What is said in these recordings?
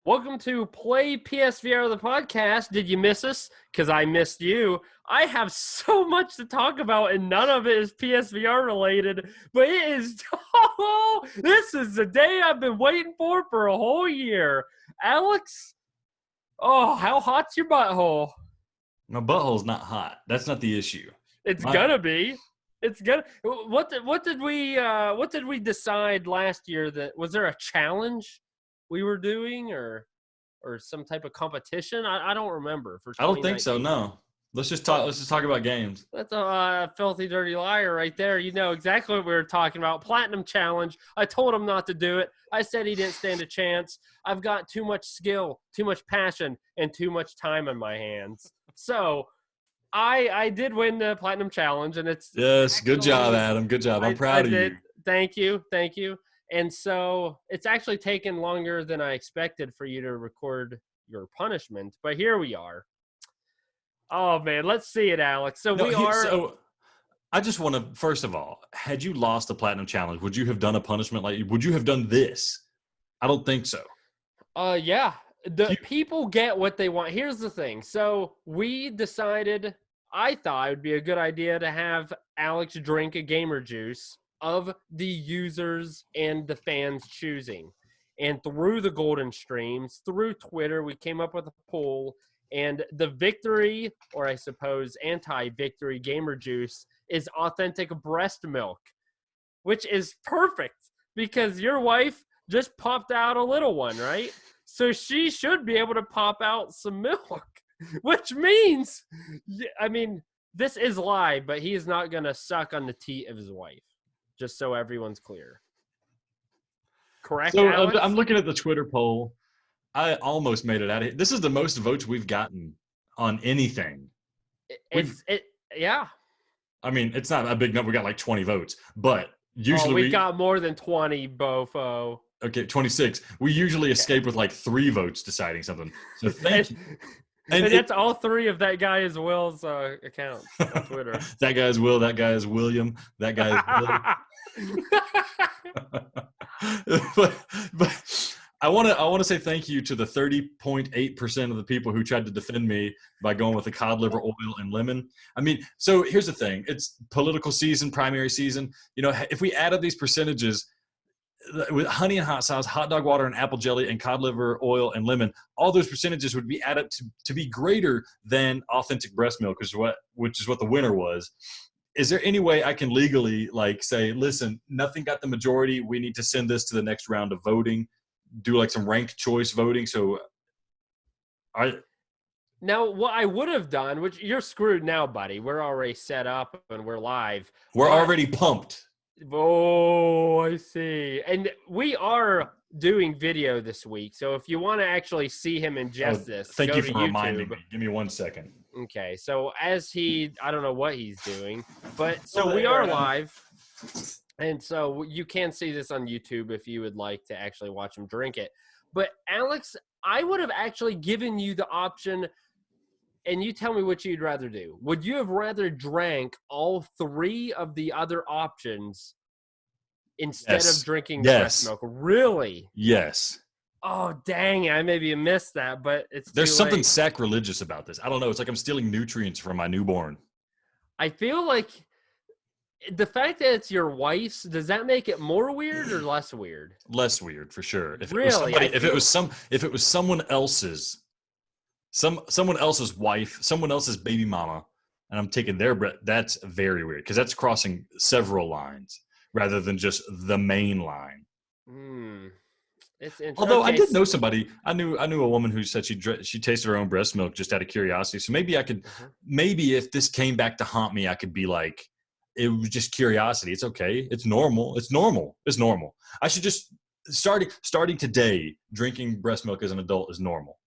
Welcome to Play PSVR, the podcast. Did you miss us? Because I missed you. I have so much to talk about, and none of it is PSVR related. But it is, this is the day I've been waiting for a whole year. Alex, how hot's your butthole? My butthole's not hot. That's not the issue. It's gonna be. It's gonna. What did we decide last year? That was there a challenge we were doing, or some type of competition? I don't remember. I don't think so. No. Let's just talk about games. That's a filthy, dirty liar right there. You know exactly what we were talking about. Platinum challenge. I told him not to do it. I said he didn't stand a chance. I've got too much skill, too much passion, and too much time on my hands. So I did win the platinum challenge, and it's good job, Adam. Good job. I'm proud of you. Thank you. And so it's actually taken longer than I expected for you to record your punishment, but here we are. Oh man, let's see it, Alex. So I just want to, first of all, had you lost the platinum challenge, would you have done a punishment would you have done this? I don't think so. Yeah. People get what they want. Here's the thing. So we decided, I thought it would be a good idea to have Alex drink a gamer juice of the users and the fans choosing. And through the golden streams, through Twitter, we came up with a poll, and the victory, or I suppose anti-victory gamer juice, is authentic breast milk, which is perfect because your wife just popped out a little one, right? So she should be able to pop out some milk, which means, this is live, but he is not going to suck on the teat of his wife, just so everyone's clear. Correct, So Alex? I'm looking at the Twitter poll. I almost made it out of here. This is the most votes we've gotten on anything. Yeah. I mean, it's not a big number. We got like 20 votes, but usually we got more than 20, Bofo. Okay, 26. We usually escape with like 3 votes deciding something. So thank you. And that's all 3 of that guy is Will's account on Twitter. That guy is Will. That guy is William. That guy is Bill. but I want to say thank you to the 30.8% of the people who tried to defend me by going with the cod liver oil and lemon. I mean, so here's the thing. It's political season, primary season. You know, if we add up these percentages, with honey and hot sauce, hot dog water and apple jelly, and cod liver oil and lemon, all those percentages would be added to be greater than authentic breast milk, which is what the winner was. Is there any way I can legally say, listen, nothing got the majority, we need to send this to the next round of voting, do some ranked choice voting? Now, what I would have done, which you're screwed now, buddy. We're already set up and we're live. We're already pumped. Oh, I see. And we are doing video this week. So if you want to actually see him ingest this, thank go you to for YouTube. reminding me. Give me 1 second. Okay. So I don't know what he's doing, but so we are live. And so you can see this on YouTube if you would like to actually watch him drink it. But Alex, I would have actually given you the option, and you tell me what you'd rather do. Would you have rather drank all 3 of the other options instead of drinking breast milk? Really? Yes. Oh, dang. I maybe missed that, but there's something sacrilegious about this. I don't know. It's like I'm stealing nutrients from my newborn. I feel like the fact that it's your wife's, does that make it more weird or less weird? Less weird, for sure. If it was someone else's, someone else's wife, someone else's baby mama, and I'm taking their breath, that's very weird because that's crossing several lines rather than just the main line. It's interesting. Although I did know somebody, I knew a woman who said she tasted her own breast milk just out of curiosity. So maybe I could, maybe if this came back to haunt me, I could be like, it was just curiosity. It's okay. It's normal. It's normal. I should just starting today, drinking breast milk as an adult is normal.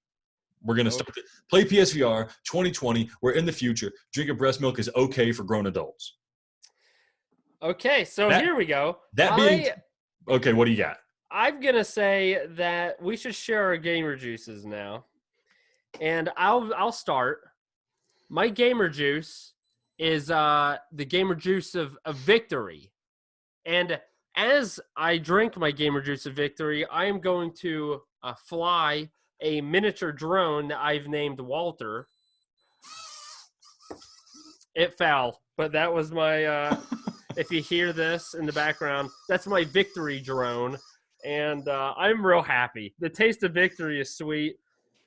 We're going to start it. Play PSVR 2020. We're in the future. Drinking breast milk is okay for grown adults. Okay, so here we go. Okay, what do you got? I'm going to say that we should share our gamer juices now. And I'll start. My gamer juice is the gamer juice of victory. And as I drink my gamer juice of victory, I am going to fly a miniature drone that I've named Walter. It fell, but that was my, if you hear this in the background, that's my victory drone. And I'm real happy. The taste of victory is sweet.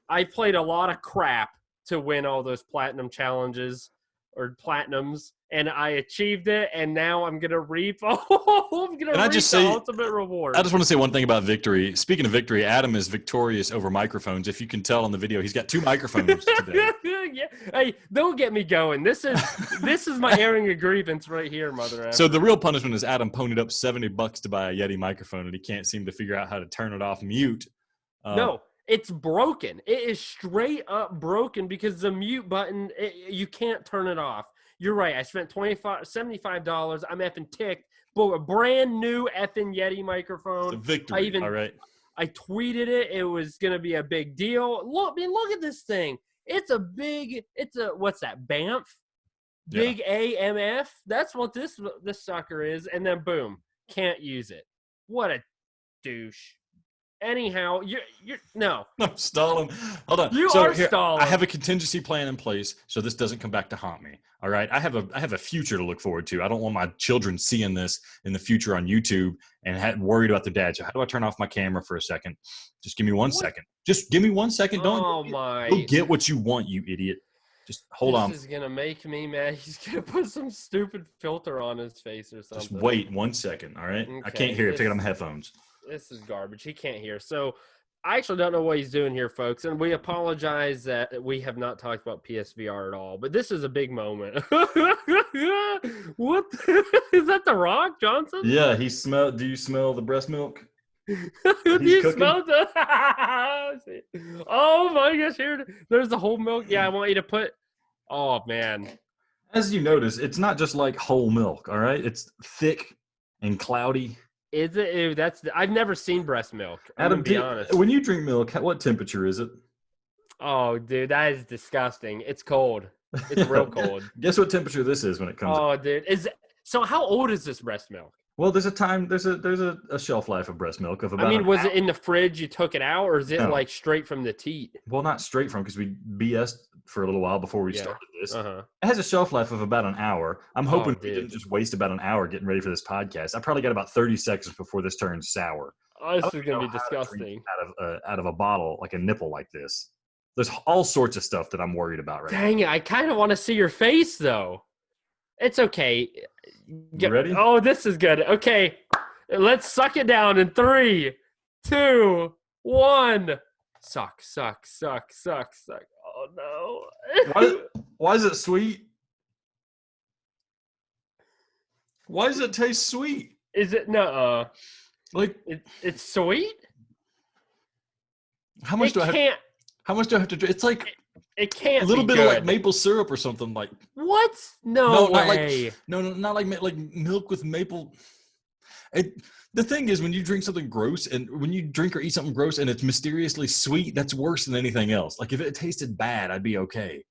I played a lot of crap to win all those platinum challenges or platinums, and I achieved it, and now I'm going to reap the ultimate reward. I just want to say one thing about victory. Speaking of victory, Adam is victorious over microphones. If you can tell on the video, he's got 2 microphones today. Yeah. Hey, don't get me going. This is my airing a grievance right here, mother. So the real punishment is Adam ponied up $70 to buy a Yeti microphone, and he can't seem to figure out how to turn it off mute. No. It's broken. It is straight up broken because the mute button, you can't turn it off. You're right. I spent $75. I'm effing ticked. But a brand new effing Yeti microphone. It's a victory. All right. I tweeted it. It was going to be a big deal. Look at this thing. What's that? Banff? Big AMF? That's what this sucker is. And then boom, can't use it. What a douche. Anyhow, you're no. I'm stalling. Hold on. You are stalling. I have a contingency plan in place so this doesn't come back to haunt me. All right. I have a future to look forward to. I don't want my children seeing this in the future on YouTube and worried about their dad. So how do I turn off my camera for a second? Just give me one second. Just give me 1 second. Don't get what you want, you idiot. Just hold on. This is gonna make me mad. He's gonna put some stupid filter on his face or something. Just wait 1 second. All right. Okay, I can't hear it. Take it on my headphones. This is garbage. He can't hear. So I actually don't know what he's doing here, folks. And we apologize that we have not talked about PSVR at all. But this is a big moment. What? Is that The Rock Johnson? Yeah, do you smell the breast milk? Do you smell the Oh my gosh, there's the whole milk. Yeah, I want you to put oh man. As you notice, it's not just like whole milk, all right? It's thick and cloudy. Is it? Ew, I've never seen breast milk. Adam, be honest. When you drink milk, what temperature is it? Oh, dude, that is disgusting. It's cold. It's real cold. Guess what temperature this is when it comes. Oh, dude, so how old is this breast milk? Well, there's a shelf life of breast milk of about. I mean, was it in the fridge? You took it out, or is it like straight from the teat? Well, not straight from, because we BS'd for a little while before we started this. It has a shelf life of about an hour. I'm hoping we didn't just waste about an hour getting ready for this podcast. I probably got about 30 seconds before this turns sour. Oh, this is gonna be disgusting. Out of a bottle, like a nipple like this. There's all sorts of stuff that I'm worried about right now. Dang it! I kind of want to see your face, though. It's okay. You ready? Oh, this is good. Okay, let's suck it down in 3, 2, 1. Suck. Oh no! Why is it sweet? Why does it taste sweet? Is it no? Like it's sweet. How much do I have to drink? It's like it can't a little be bit good. of like maple syrup or something like. What? No way. Not like milk with maple. The thing is, when you drink something gross, and when you drink or eat something gross and it's mysteriously sweet, that's worse than anything else. Like if it tasted bad, I'd be okay.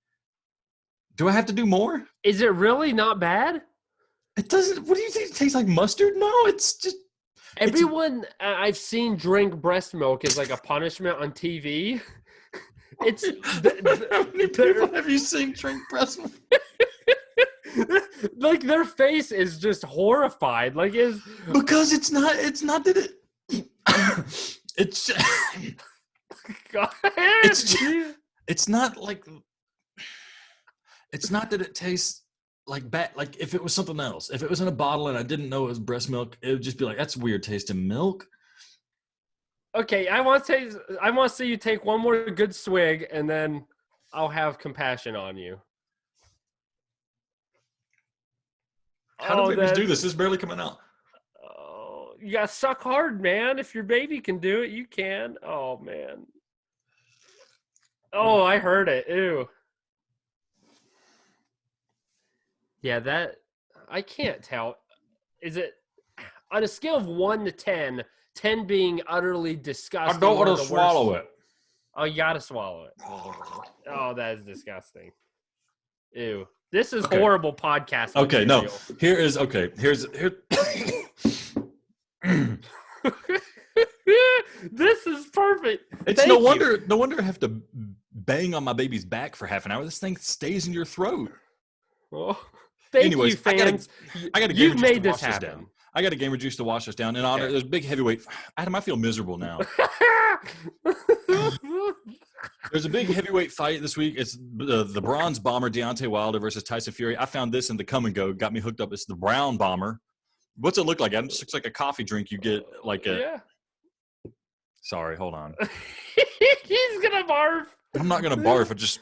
Do I have to do more? Is it really not bad? It doesn't. What do you think? It tastes like mustard? No, it's just. Everyone I've seen drink breast milk is like a punishment on TV. It's how many people have you seen drink breast milk? Like their face is just horrified. Like because it's not that it. It's. It's not like. It's not that it tastes like bad. Like if it was something else, if it was in a bottle and I didn't know it was breast milk, it would just be like, that's weird tasting milk. Okay, I want to see you take one more good swig, and then I'll have compassion on you. How do babies do this? This is barely coming out. Oh, you gotta suck hard, man. If your baby can do it, you can. Oh man. Oh, I heard it. Ew. Yeah, that I can't tell. Is it on a scale of 1 to 10? 10 being utterly disgusting. I don't want to swallow it. Oh, you gotta swallow it. Oh, that is disgusting. Ew. This is horrible podcast. Okay, material. no. Here's. This is perfect. It's no wonder I have to bang on my baby's back for half an hour. This thing stays in your throat. Well, thank you, fans. I got a You've gamer juice to made this wash this happen. down. I got a gamer juice to wash us down. In honor, there's a big heavyweight. Adam, I feel miserable now. There's a big heavyweight fight this week. It's the bronze bomber Deontay Wilder versus Tyson Fury. I found this in the Come and Go. Got me hooked up. It's the brown bomber. What's it look like, Adam? It just looks like a coffee drink you get like a. Yeah. Sorry, hold on. He's gonna barf. I'm not gonna barf. I just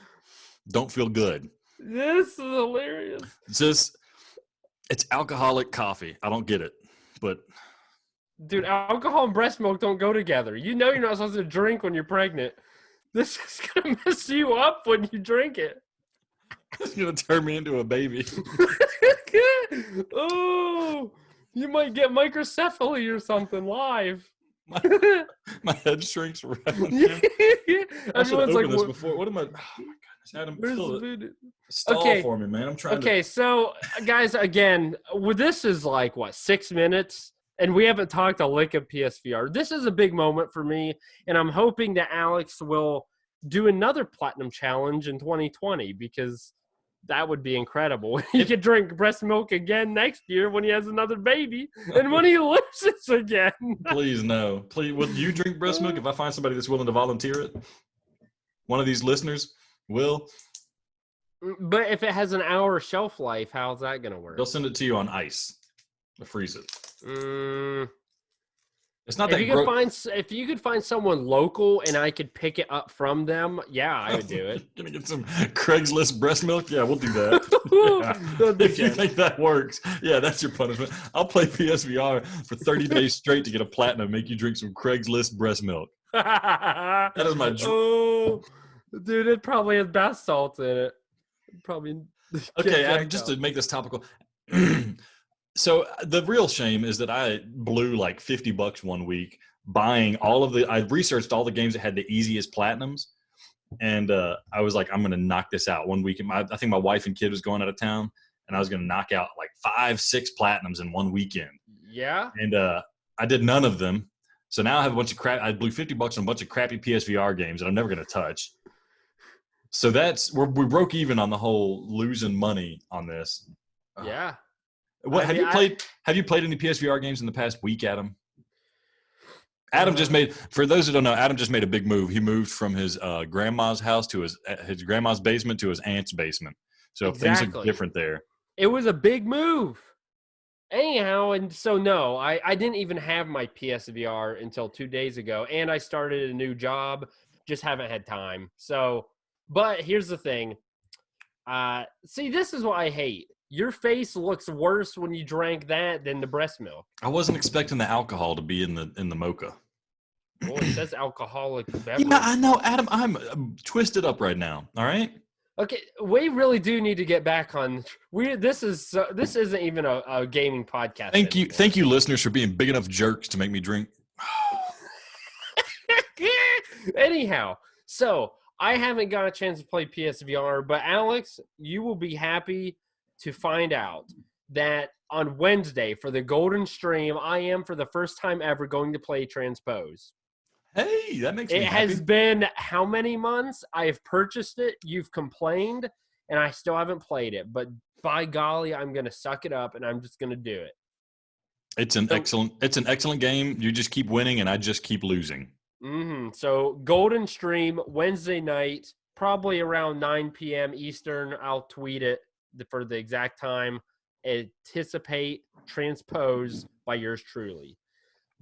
don't feel good. This is hilarious. It's alcoholic coffee. I don't get it, but dude, alcohol and breast milk don't go together. You know you're not supposed to drink when you're pregnant. This is gonna mess you up when you drink it. It's gonna turn me into a baby. Oh, you might get microcephaly or something live. My head shrinks around. I should have opened this before. What am I? Oh my goodness, Adam, stall for me, man. I'm trying. Okay, so guys, again, this is like what 6 minutes, and we haven't talked a lick of PSVR. This is a big moment for me, and I'm hoping that Alex will do another platinum challenge in 2020 because that would be incredible. He could drink breast milk again next year when he has another baby and when he loses again. Please, no. Please, will you drink breast milk if I find somebody that's willing to volunteer it? One of these listeners will. But if it has an hour shelf life, how's that going to work? They'll send it to you on ice. They'll freeze it. It's not if you could find someone local and I could pick it up from them, yeah, I would do it. Gonna get some Craigslist breast milk? Yeah, we'll do that. Yeah. If you think that works, yeah, that's your punishment. I'll play PSVR for 30 days straight to get a platinum, make you drink some Craigslist breast milk. That is my dream. Oh, dude, it probably has bath salts in it. Probably. Okay, Adam, just to make this topical. So the real shame is that I blew like $50 one week buying I researched all the games that had the easiest platinums. And I was like, I'm going to knock this out one week. I think my wife and kid was going out of town and I was going to knock out like 5-6 platinums in one weekend. Yeah. And I did none of them. So now I have a bunch of crap. I blew $50 on a bunch of crappy PSVR games that I'm never going to touch. So we broke even on the whole losing money on this. Yeah. What have you played any PSVR games in the past week, Adam? Adam just made, for those who don't know, Adam just made a big move. He moved from his grandma's house to his grandma's basement to his aunt's basement. So things are different there. It was a big move. Anyhow, and so no, I didn't even have my PSVR until 2 days ago, and I started a new job. Just haven't had time. So, but here's the thing. See, this is what I hate. Your face looks worse when you drank that than the breast milk. I wasn't expecting the alcohol to be in the mocha. Well, it says alcoholic beverage. Yeah, I know, Adam. I'm twisted up right now. All right. Okay, we really do need to get back on. This isn't even a gaming podcast. Thank you, listeners, for being big enough jerks to make me drink. Anyhow, so I haven't got a chance to play PSVR, but Alex, you will be happy to find out that on Wednesday for the Golden Stream, I am for the first time ever going to play Transpose. Hey, that makes me happy. It has been how many months? I have purchased it. You've complained, and I still haven't played it. But by golly, I'm going to suck it up, and I'm just going to do it. It's an excellent game. You just keep winning, and I just keep losing. Mm-hmm. So Golden Stream Wednesday night, probably around 9 p.m. Eastern. I'll tweet it for the exact time. Anticipate Transpose by yours truly.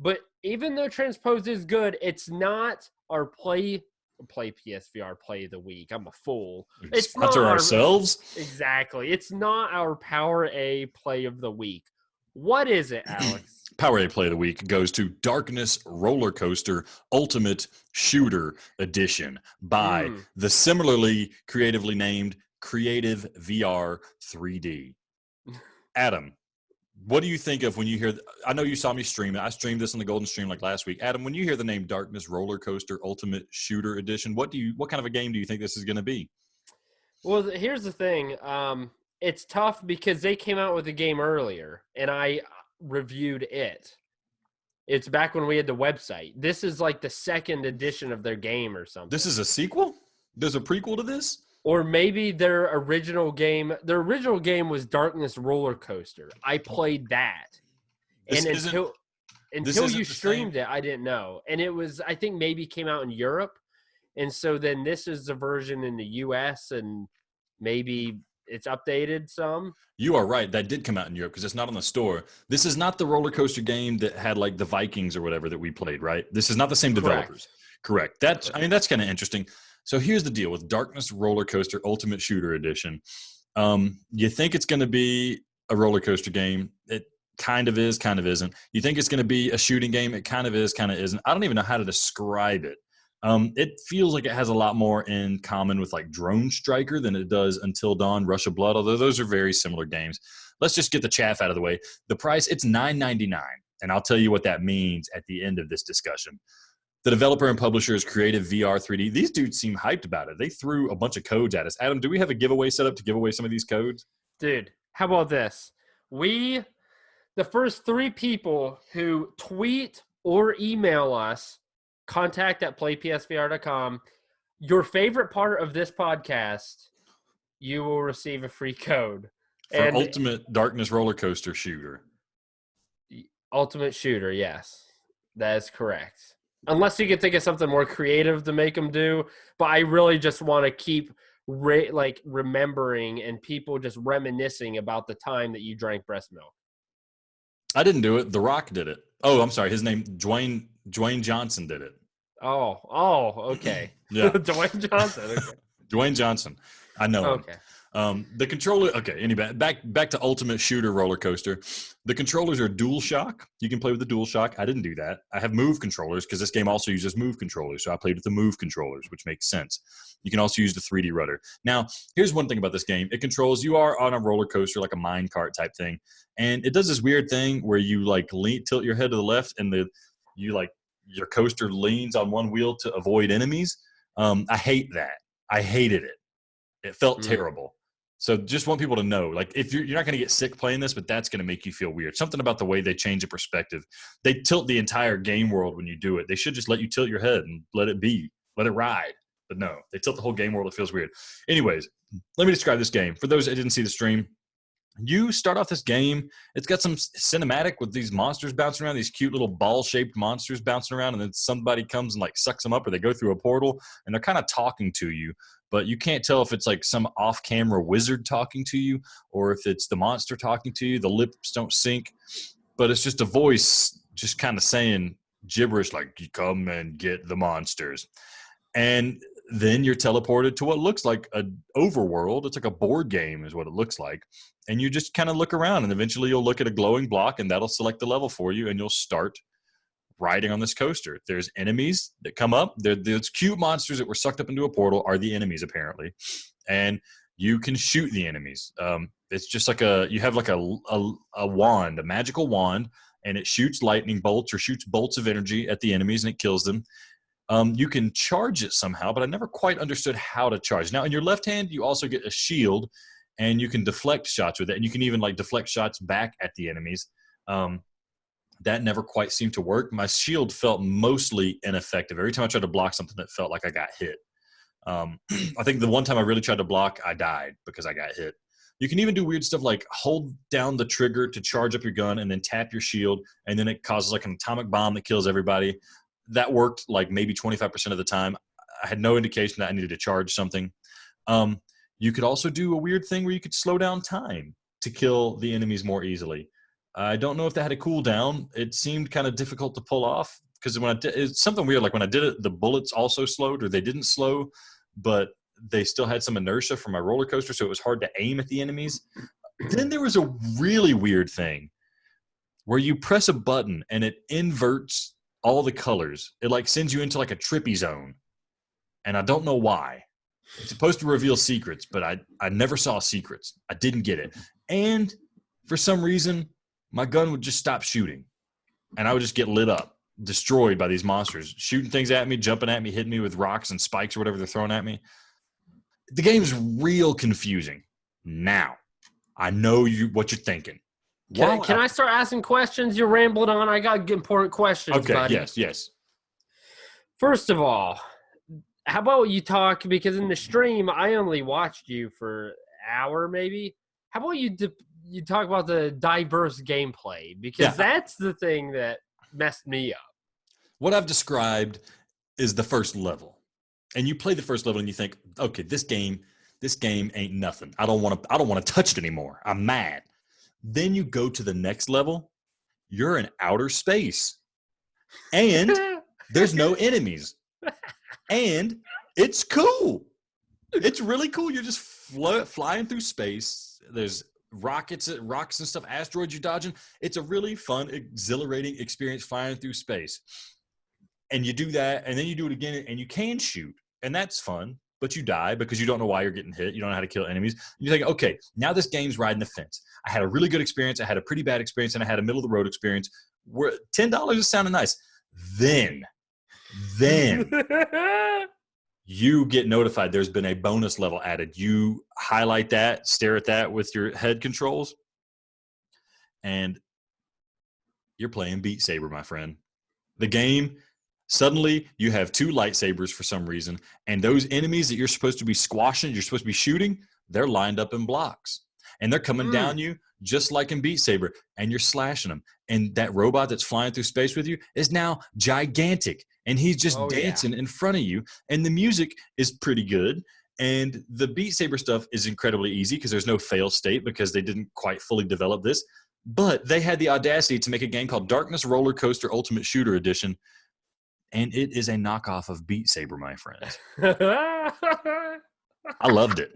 But even though Transpose is good, it's not our play PSVR play of the week. I'm a fool. It's sponsor ourselves? Exactly. It's not our Power A play of the week. What is it, Alex? Power A play of the week goes to Darkness Rollercoaster Ultimate Shooter Edition by the similarly creatively named Creative VR 3D. Adam, what do you think of when you hear I know you saw me stream it. I streamed this on the Golden Stream like last week. Adam, when you hear the name Darkness Rollercoaster Ultimate Shooter Edition, what kind of a game do you think this is going to be? Well, here's the thing. It's tough because they came out with the game earlier, and I reviewed it. It's back when we had the website. This is like the second edition of their game or something. This is a sequel? There's a prequel to this? Or maybe their original game was Darkness Rollercoaster. I played that. This And isn't until you the same. streamed it, I didn't know. And it was, I think maybe came out in Europe. And so then this is the version in the US, and maybe it's updated some. You are right. That did come out in Europe because it's not on the store. This is not the roller coaster game that had like the Vikings or whatever that we played, right? This is not the same developers. Correct. That's kind of interesting. So here's the deal with Darkness Rollercoaster Ultimate Shooter Edition. You think it's going to be a roller coaster game. It kind of is, kind of isn't. You think it's going to be a shooting game. It kind of is, kind of isn't. I don't even know how to describe it. It feels like it has a lot more in common with like Drone Striker than it does Until Dawn, Rush of Blood, although those are very similar games. Let's just get the chaff out of the way. The price, it's $9.99, and I'll tell you what that means at the end of this discussion. The developer and publisher is Creative VR 3D. These dudes seem hyped about it. They threw a bunch of codes at us. Adam, do we have a giveaway set up to give away some of these codes? Dude, how about this? The first 3 people who tweet or email us, contact@playpsvr.com, your favorite part of this podcast, you will receive a free code. For Ultimate Darkness Rollercoaster Shooter. Ultimate Shooter, yes. That is correct. Unless you can think of something more creative to make them do. But I really just want to keep remembering and people just reminiscing about the time that you drank breast milk. I didn't do it. The Rock did it. Oh, I'm sorry. His name, Dwayne Johnson did it. Oh, okay. Yeah. Dwayne Johnson. Okay. Dwayne Johnson. I know him. Okay. The controller, okay, anyway, back to Ultimate Shooter Roller Coaster. The controllers are DualShock. You can play with the DualShock. I didn't do that. I have Move controllers because this game also uses Move controllers, so I played with the Move controllers, which makes sense. You can also use the 3D rudder. Now, here's one thing about this game. It controls, you are on a roller coaster, like a mine cart type thing, and it does this weird thing where you like tilt your head to the left, and your coaster leans on one wheel to avoid enemies. I hate that. I hated it. It felt terrible. So just want people to know, like, if you're not going to get sick playing this, but that's going to make you feel weird. Something about the way they change the perspective. They tilt the entire game world when you do it. They should just let you tilt your head and let it be. Let it ride. But no, they tilt the whole game world. It feels weird. Anyways, let me describe this game. For those that didn't see the stream, you start off this game. It's got some cinematic with these monsters bouncing around, these cute little ball-shaped monsters bouncing around, and then somebody comes and like sucks them up, or they go through a portal, and they're kind of talking to you. But you can't tell if it's like some off-camera wizard talking to you or if it's the monster talking to you. The lips don't sync, but it's just a voice just kind of saying gibberish like, you come and get the monsters. And then you're teleported to what looks like an overworld. It's like a board game is what it looks like. And you just kind of look around, and eventually you'll look at a glowing block, and that'll select the level for you, and you'll start riding on this coaster. There's enemies that come up. Those cute monsters that were sucked up into a portal are the enemies, apparently. And you can shoot the enemies. It's just like you have like a wand, a magical wand, and it shoots lightning bolts or shoots bolts of energy at the enemies, and it kills them. You can charge it somehow, but I never quite understood how to charge. Now, in your left hand, you also get a shield, and you can deflect shots with it. And you can even like deflect shots back at the enemies. That never quite seemed to work. My shield felt mostly ineffective. Every time I tried to block something, it felt like I got hit. I think the one time I really tried to block, I died because I got hit. You can even do weird stuff like hold down the trigger to charge up your gun and then tap your shield, and then it causes like an atomic bomb that kills everybody. That worked like maybe 25% of the time. I had no indication that I needed to charge something. You could also do a weird thing where you could slow down time to kill the enemies more easily. I don't know if that had a cooldown. It seemed kind of difficult to pull off because when I did, it's something weird. Like when I did it, the bullets also slowed, or they didn't slow, but they still had some inertia from my roller coaster, so it was hard to aim at the enemies. Then there was a really weird thing where you press a button and it inverts all the colors. It like sends you into like a trippy zone, and I don't know why. It's supposed to reveal secrets, but I never saw secrets. I didn't get it. And for some reason, my gun would just stop shooting, and I would just get lit up, destroyed by these monsters, shooting things at me, jumping at me, hitting me with rocks and spikes or whatever they're throwing at me. The game's real confusing. Now, I know what you're thinking. Can I start asking questions? You're rambling on. I got important questions, buddy. Yes. First of all, how about you talk, because in the stream I only watched you for an hour maybe. How about you talk about the diverse gameplay, because that's the thing that messed me up. What I've described is the first level. And you play the first level and you think, okay, this game ain't nothing. I don't want to touch it anymore. I'm mad. Then you go to the next level. You're in outer space. And there's no enemies. And it's cool. It's really cool. You're just flying through space. There's rocks and stuff, asteroids you're dodging. It's a really fun, exhilarating experience flying through space. And you do that, and then you do it again, and you can shoot. And that's fun, but you die because you don't know why you're getting hit. You don't know how to kill enemies. You think, okay, now this game's riding the fence. I had a really good experience. I had a pretty bad experience, and I had a middle-of-the-road experience. Where $10 is sounding nice. Then you get notified there's been a bonus level added. You highlight that, stare at that with your head controls, and you're playing Beat Saber, my friend. The game, suddenly you have 2 lightsabers for some reason, and those enemies that you're supposed to be squashing, you're supposed to be shooting, they're lined up in blocks. And they're coming down you just like in Beat Saber, and you're slashing them. And that robot that's flying through space with you is now gigantic, and he's just dancing in front of you. And the music is pretty good. And the Beat Saber stuff is incredibly easy because there's no fail state because they didn't quite fully develop this. But they had the audacity to make a game called Darkness Rollercoaster Ultimate Shooter Edition, and it is a knockoff of Beat Saber, my friends. I loved it.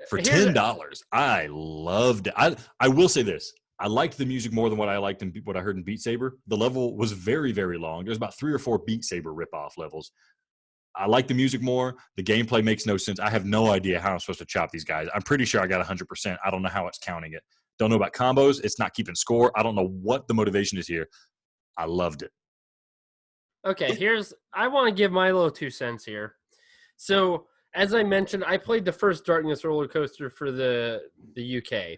For $10, I loved it. I will say this. I liked the music more than what I liked in what I heard in Beat Saber. The level was very, very long. There's about 3 or 4 Beat Saber ripoff levels. I like the music more. The gameplay makes no sense. I have no idea how I'm supposed to chop these guys. I'm pretty sure I got 100%. I don't know how it's counting it. Don't know about combos. It's not keeping score. I don't know what the motivation is here. I loved it. Okay, I want to give my little 2 cents here. So, as I mentioned, I played the first Darkness Rollercoaster for the UK.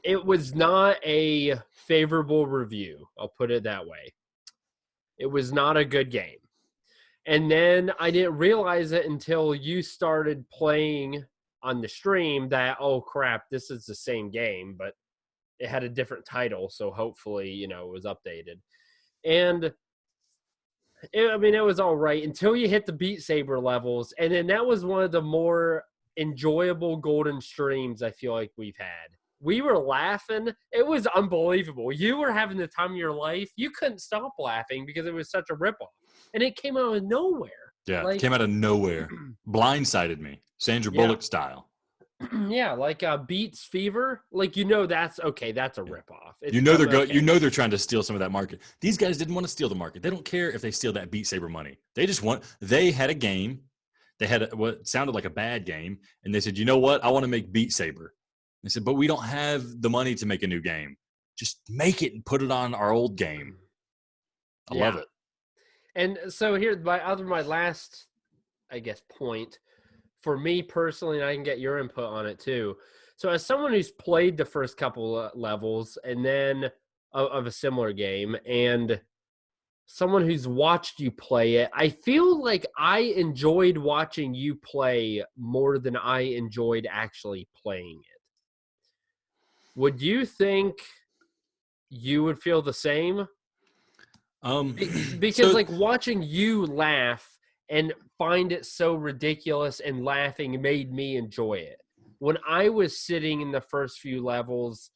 It was not a favorable review. I'll put it that way. It was not a good game. And then I didn't realize it until you started playing on the stream that, oh, crap, this is the same game, but it had a different title. So hopefully, it was updated. And it was all right until you hit the Beat Saber levels. And then that was one of the more enjoyable golden streams I feel like we've had. We were laughing. It was unbelievable. You were having the time of your life. You couldn't stop laughing because it was such a ripoff. And it came out of nowhere. Yeah, it came out of nowhere. Blindsided me. Sandra Bullock style. Yeah, like Beats Fever. Like, that's okay. That's a ripoff. They're trying to steal some of that market. These guys didn't want to steal the market. They don't care if they steal that Beat Saber money. They had a game. They had what sounded like a bad game. And they said, you know what? I want to make Beat Saber. They said, but we don't have the money to make a new game. Just make it and put it on our old game. I love it. And so here's my last, I guess, point for me personally, and I can get your input on it too. So as someone who's played the first couple levels and then of a similar game, and someone who's watched you play it, I feel like I enjoyed watching you play more than I enjoyed actually playing it. Would you think you would feel the same? Because watching you laugh and find it so ridiculous and laughing made me enjoy it. When I was sitting in the first few levels,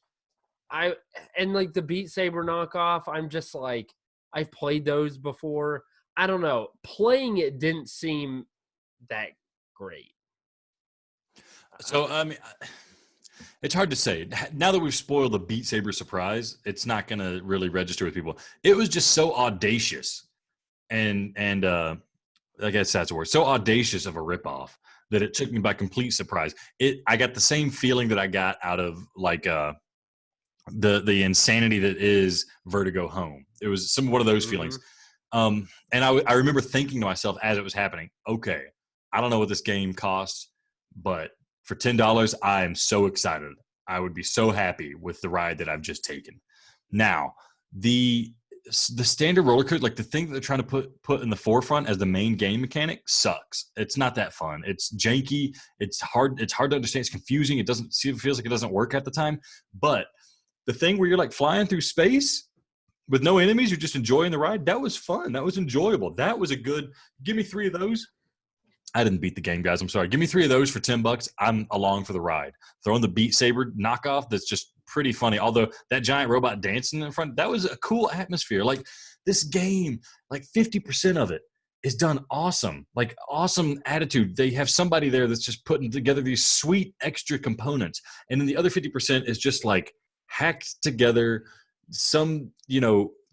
the Beat Saber knockoff, I'm just like, I've played those before. I don't know. Playing it didn't seem that great. So, it's hard to say. Now that we've spoiled the Beat Saber surprise, it's not going to really register with people. It was just so audacious and I guess that's the word, so audacious of a ripoff that it took me by complete surprise. I got the same feeling that I got out of the insanity that is Vertigo Home. It was one of those feelings. And I remember thinking to myself as it was happening, okay, I don't know what this game costs, but for $10, I am so excited. I would be so happy with the ride that I've just taken. Now, the standard roller coaster, like the thing that they're trying to put in the forefront as the main game mechanic, sucks. It's not that fun. It's janky. It's hard. It's hard to understand. It's confusing. It feels like it doesn't work at the time. But the thing where you're like flying through space with no enemies, you're just enjoying the ride. That was fun. That was enjoyable. That was a good. Give me 3 of those. I didn't beat the game, guys. I'm sorry. Give me 3 of those for $10. I'm along for the ride. Throwing the Beat Saber knockoff, that's just pretty funny. Although that giant robot dancing in front, that was a cool atmosphere. Like this game, like 50% of it is done awesome. Like awesome attitude. They have somebody there that's just putting together these sweet extra components. And then the other 50% is just like hacked together some,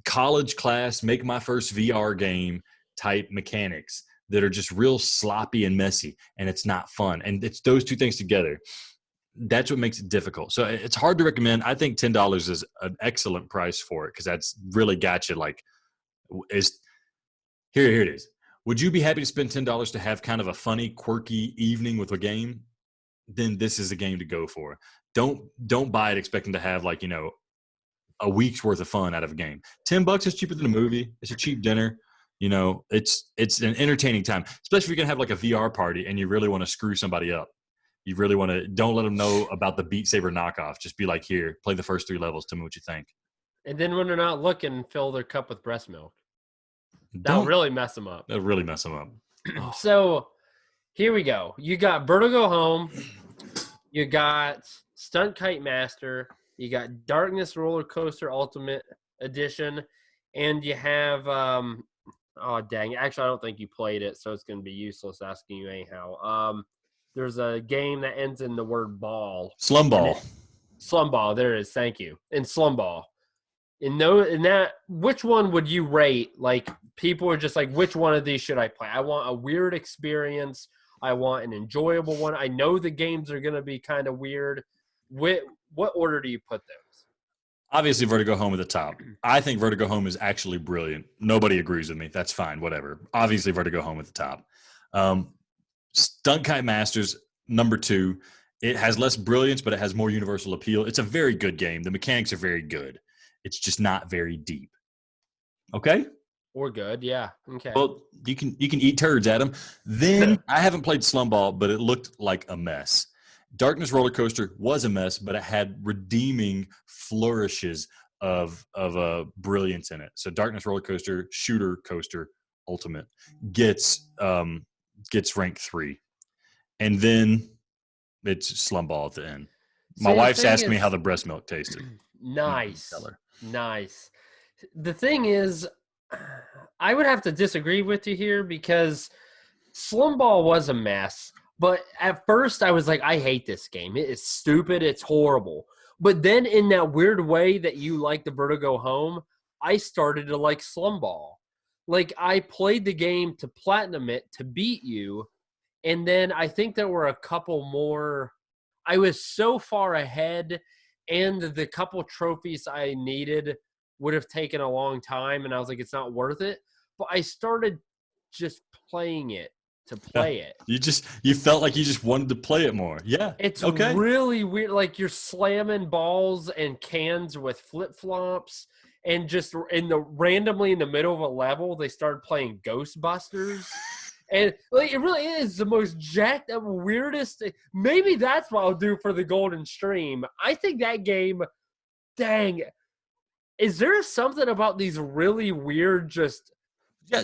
college class, make my first VR game type mechanics that are just real sloppy and messy, and it's not fun. And it's those 2 things together. That's what makes it difficult. So it's hard to recommend. I think $10 is an excellent price for it because that's really got you like, here it is. Would you be happy to spend $10 to have kind of a funny, quirky evening with a game? Then this is a game to go for. Don't buy it expecting to have like, a week's worth of fun out of a game. $10 is cheaper than a movie. It's a cheap dinner. It's an entertaining time, especially if you're going to have like a VR party and you really want to screw somebody up. You really want to, don't let them know about the Beat Saber knockoff. Just be like, here, play the first 3 levels. Tell me what you think. And then when they're not looking, fill their cup with breast milk. That'll really mess them up. That'll really mess them up. Oh. So here we go. You got Vertigo Home. You got Stunt Kite Master. You got Darkness Rollercoaster Ultimate Edition. And you have... oh, dang. Actually, I don't think you played it, so it's going to be useless asking you anyhow. There's a game that ends in the word ball. Slumball. Slumball. There it is. Thank you. And Slumball. In that, which one would you rate? Like, people are just like, which one of these should I play? I want a weird experience. I want an enjoyable one. I know the games are going to be kind of weird. What order do you put those? Obviously, Vertigo Home at the top. I think Vertigo Home is actually brilliant. Nobody agrees with me. That's fine. Whatever. Obviously, Vertigo Home at the top. Stunt Kite Masters, number 2. It has less brilliance, but it has more universal appeal. It's a very good game. The mechanics are very good. It's just not very deep. Okay? Or good, yeah. Okay. Well, you can eat turds at them. Then I haven't played Slumball, but it looked like a mess. Darkness Rollercoaster was a mess, but it had redeeming flourishes of brilliance in it. So Darkness Rollercoaster, Shooter Coaster Ultimate gets rank 3. And then it's Slumball at the end. My wife's asked me how the breast milk tasted. Nice. Nice. The thing is, I would have to disagree with you here because Slumball was a mess. But at first, I was like, I hate this game. It is stupid. It's horrible. But then in that weird way that you like the Vertigo Home, I started to like Slumball. Like, I played the game to platinum it, to beat you. And then I think there were a couple more. I was so far ahead, and the couple trophies I needed would have taken a long time. And I was like, it's not worth it. But I started just playing it. To play it. You felt like you just wanted to play it more. Yeah. It's okay. Really weird. Like you're slamming balls and cans with flip-flops and just randomly in the middle of a level, they started playing Ghostbusters. And like, it really is the most jacked up, weirdest thing. Maybe that's what I'll do for the Golden Stream. I think that game, dang. Is there something about these really weird just... Yeah,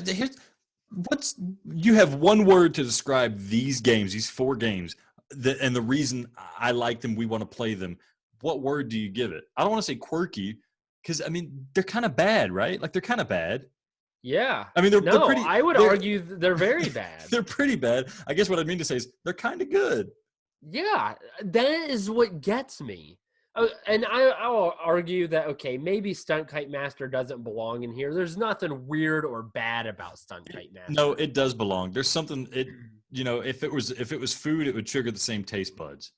you have one word to describe these games, these 4 games, and the reason I like them, we want to play them. What word do you give it? I don't want to say quirky because, I mean, they're kind of bad, right? Like, they're kind of bad. Yeah. I mean, they're pretty... I would argue they're very bad. They're pretty bad. I guess what I mean to say is they're kind of good. Yeah, that is what gets me. And I'll argue that, okay, maybe Stunt Kite Master doesn't belong in here. There's nothing weird or bad about Stunt Kite Master. No, it does belong. There's something, if it was food, it would trigger the same taste buds.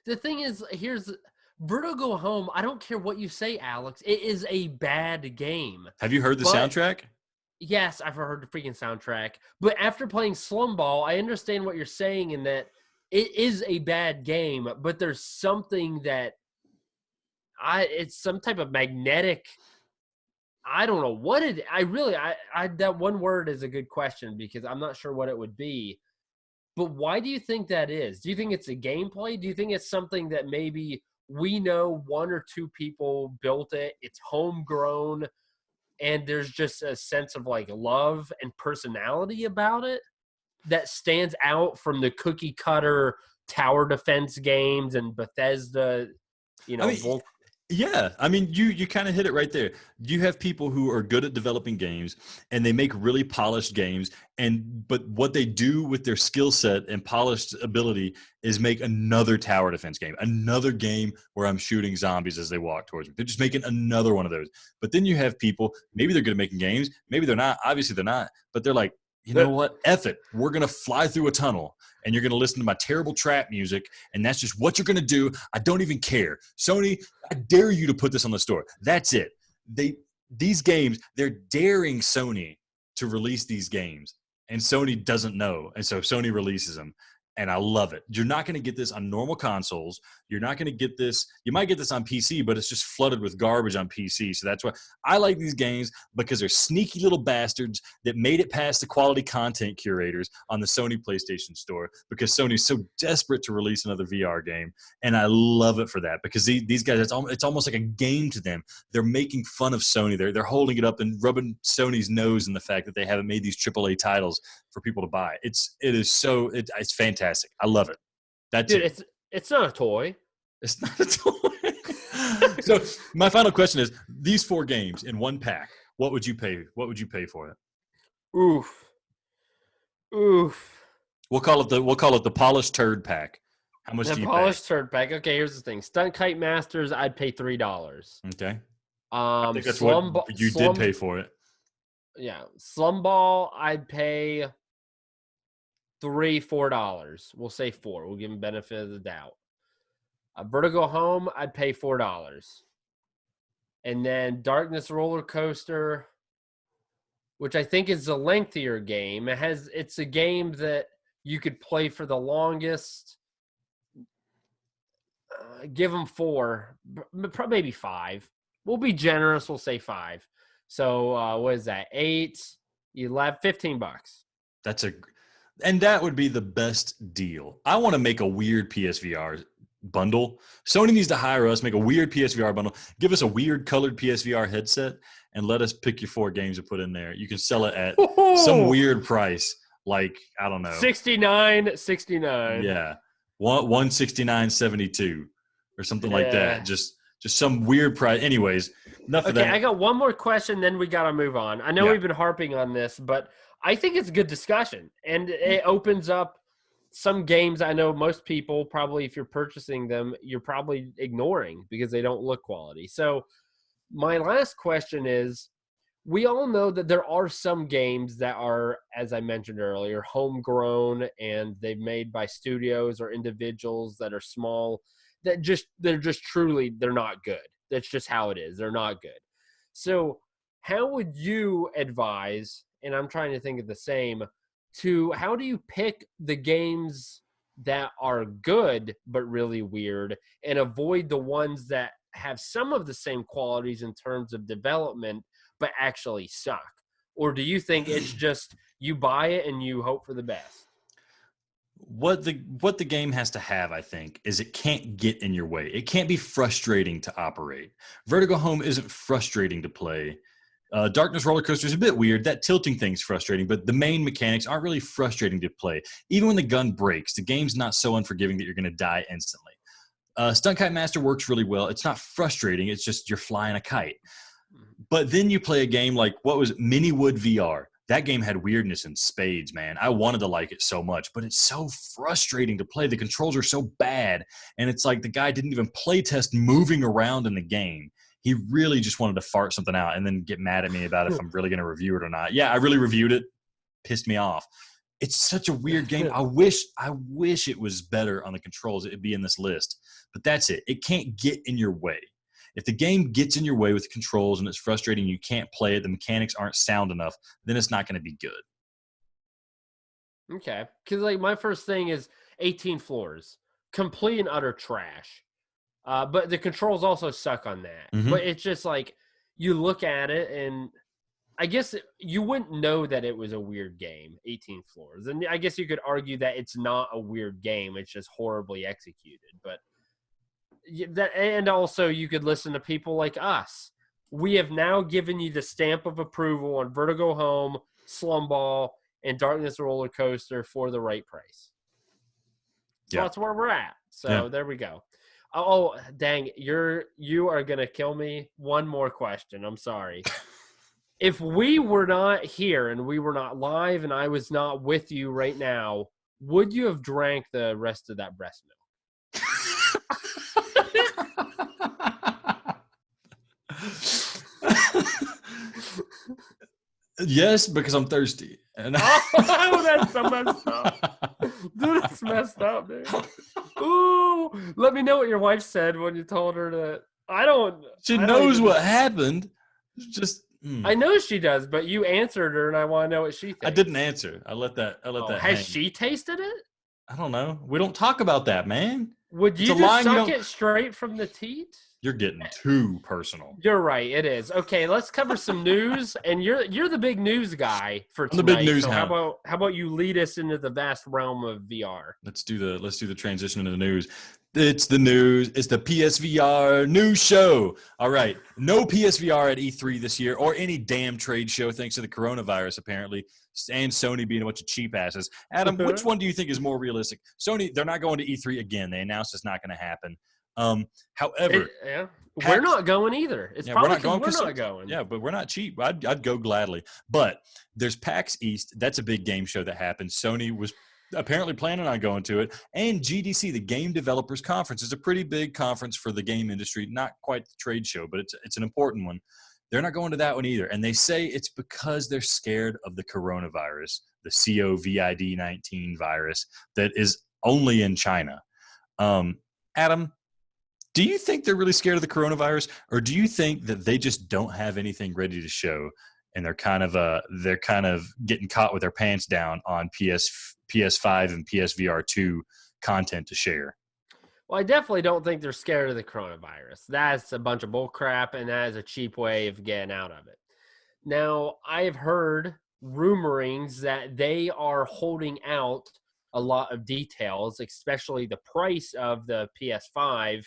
The thing is, here's Vertigo Home. I don't care what you say, Alex. It is a bad game. Have you heard the soundtrack? Yes, I've heard the freaking soundtrack. But after playing Slumball, I understand what you're saying in that it is a bad game, but there's something that it's some type of magnetic. I don't know what it. I that one word is a good question because I'm not sure what it would be. But why do you think that is? Do you think it's a gameplay? Do you think it's something that maybe we know one or two people built it? It's homegrown, and there's just a sense of like love and personality about it that stands out from the cookie cutter tower defense games and Bethesda, I mean, Volk. yeah, I mean, you kind of hit it right there. You have people who are good at developing games, and they make really polished games. But what they do with their skill set and polished ability is make another tower defense game, another game where I'm shooting zombies as they walk towards me. They're just making another one of those. But then you have people, maybe they're good at making games, maybe they're not. Obviously, they're not. But they're like, you know what? F it. We're going to fly through a tunnel and you're going to listen to my terrible trap music. And that's just what you're going to do. I don't even care. Sony, I dare you to put this on the store. That's it. These games, they're daring Sony to release these games. And Sony doesn't know. And so Sony releases them. And I love it. You're not going to get this on normal consoles. You're not going to get this. You might get this on PC, but it's just flooded with garbage on PC. So that's why I like these games, because they're sneaky little bastards that made it past the quality content curators on the Sony PlayStation Store, because Sony's so desperate to release another VR game. And I love it for that, because these guys, it's almost like a game to them. They're making fun of Sony. They're holding it up and rubbing Sony's nose in the fact that they haven't made these AAA titles for people to buy. It's fantastic. I love it. Dude, it's not a toy. It's not a toy. So my final question is: these 4 games in one pack, what would you pay? What would you pay for it? Oof. We'll call it the polished turd pack. How much do you pay? Polished turd pack. Okay, here's the thing: Stunt Kite Masters, I'd pay $3. Okay. I think that's what you did pay for it. Yeah, Slumball, I'd pay $4. We'll say 4. We'll give him benefit of the doubt. Vertigo Home, I'd pay $4. And then Darkness Rollercoaster, which I think is a lengthier game. It's a game that you could play for the longest. Give them 4, maybe 5. We'll be generous. We'll say 5. So what is that? 8, 11, $15. And that would be the best deal. I want to make a weird PSVR bundle. Sony needs to hire us, make a weird PSVR bundle, give us a weird colored PSVR headset, and let us pick your 4 games to put in there. You can sell it at some weird price, like, I don't know, $69.69. Yeah, $169.72 or something like that. Just some weird price. Anyways, enough of that. Okay, I got one more question, then we got to move on. I know we've been harping on this, but I think it's a good discussion, and it opens up some games I know most people, probably if you're purchasing them, you're probably ignoring because they don't look quality. So my last question is, we all know that there are some games that are, as I mentioned earlier, homegrown, and they've made by studios or individuals that are small, they're just truly, they're not good. That's just how it is. They're not good. So how would you advise, and I'm trying to think of the same, how do you pick the games that are good but really weird and avoid the ones that have some of the same qualities in terms of development but actually suck? Or do you think it's just you buy it and you hope for the best? What the game has to have, I think, is it can't get in your way. It can't be frustrating to operate. Vertigo Home isn't frustrating to play. Darkness Rollercoaster is a bit weird. That tilting thing's frustrating, but the main mechanics aren't really frustrating to play. Even when the gun breaks, the game's not so unforgiving that you're going to die instantly. Stunt Kite Master works really well. It's not frustrating. It's just you're flying a kite. But then you play a game like, what was it, Miniwood VR. That game had weirdness in spades, man. I wanted to like it so much, but it's so frustrating to play. The controls are so bad, and it's like the guy didn't even play test moving around in the game. He really just wanted to fart something out and then get mad at me about if I'm really going to review it or not. Yeah, I really reviewed it. Pissed me off. It's such a weird game. I wish it was better on the controls. It'd be in this list. But that's it. It can't get in your way. If the game gets in your way with controls and it's frustrating, you can't play it, the mechanics aren't sound enough, then it's not going to be good. Okay. Because, like, my first thing is 18 floors. Complete and utter trash. But the controls also suck on that. Mm-hmm. But it's just like you look at it, and I guess you wouldn't know that it was a weird game, 18 floors. And I guess you could argue that it's not a weird game. It's just horribly executed. But that, and also you could listen to people like us. We have now given you the stamp of approval on Vertigo Home, Slumball, and Darkness Rollercoaster for the right price. So that's where we're at. So there we go. Oh, dang, you are gonna kill me. One more question. I'm sorry. If we were not here and we were not live and I was not with you right now, would you have drank the rest of that breast milk? Yes, because I'm thirsty. And oh, that's so messed up. Dude, that's messed up, dude. Ooh, let me know what your wife said when you told her that. She knows what happened. Just I know she does, but you answered her, and I want to know what she thinks. I didn't answer. I let that Has hang. she tasted it? I don't know. We don't talk about that, man. Would you just suck it straight from the teat? You're getting too personal. You're right. It is. Okay, let's cover some news. And you're the big news guy for tonight. I'm the big news so hound. how about you lead us into the vast realm of VR? Let's do the transition into the news. It's the news. It's the PSVR news show. All right. No PSVR at E3 this year or any damn trade show thanks to the coronavirus, apparently, and Sony being a bunch of cheap asses. Adam, which one do you think is more realistic? Sony, they're not going to E3 again. They announced it's not going to happen. However, we're not going either. It's probably we're not going. Yeah, but we're not cheap. I'd go gladly. But there's PAX East. That's a big game show that happened. Sony was apparently planning on going to it. And GDC, the Game Developers Conference, is a pretty big conference for the game industry. Not quite the trade show, but it's an important one. They're not going to that one either. And they say it's because they're scared of the coronavirus, the COVID-19 virus that is only in China. Adam, do you think they're really scared of the coronavirus, or do you think that they just don't have anything ready to show, and they're kind of getting caught with their pants down on PS5 and PSVR 2 content to share? Well, I definitely don't think they're scared of the coronavirus. That's a bunch of bull crap, and that is a cheap way of getting out of it. Now, I've heard rumorings that they are holding out a lot of details, especially the price of the PS5,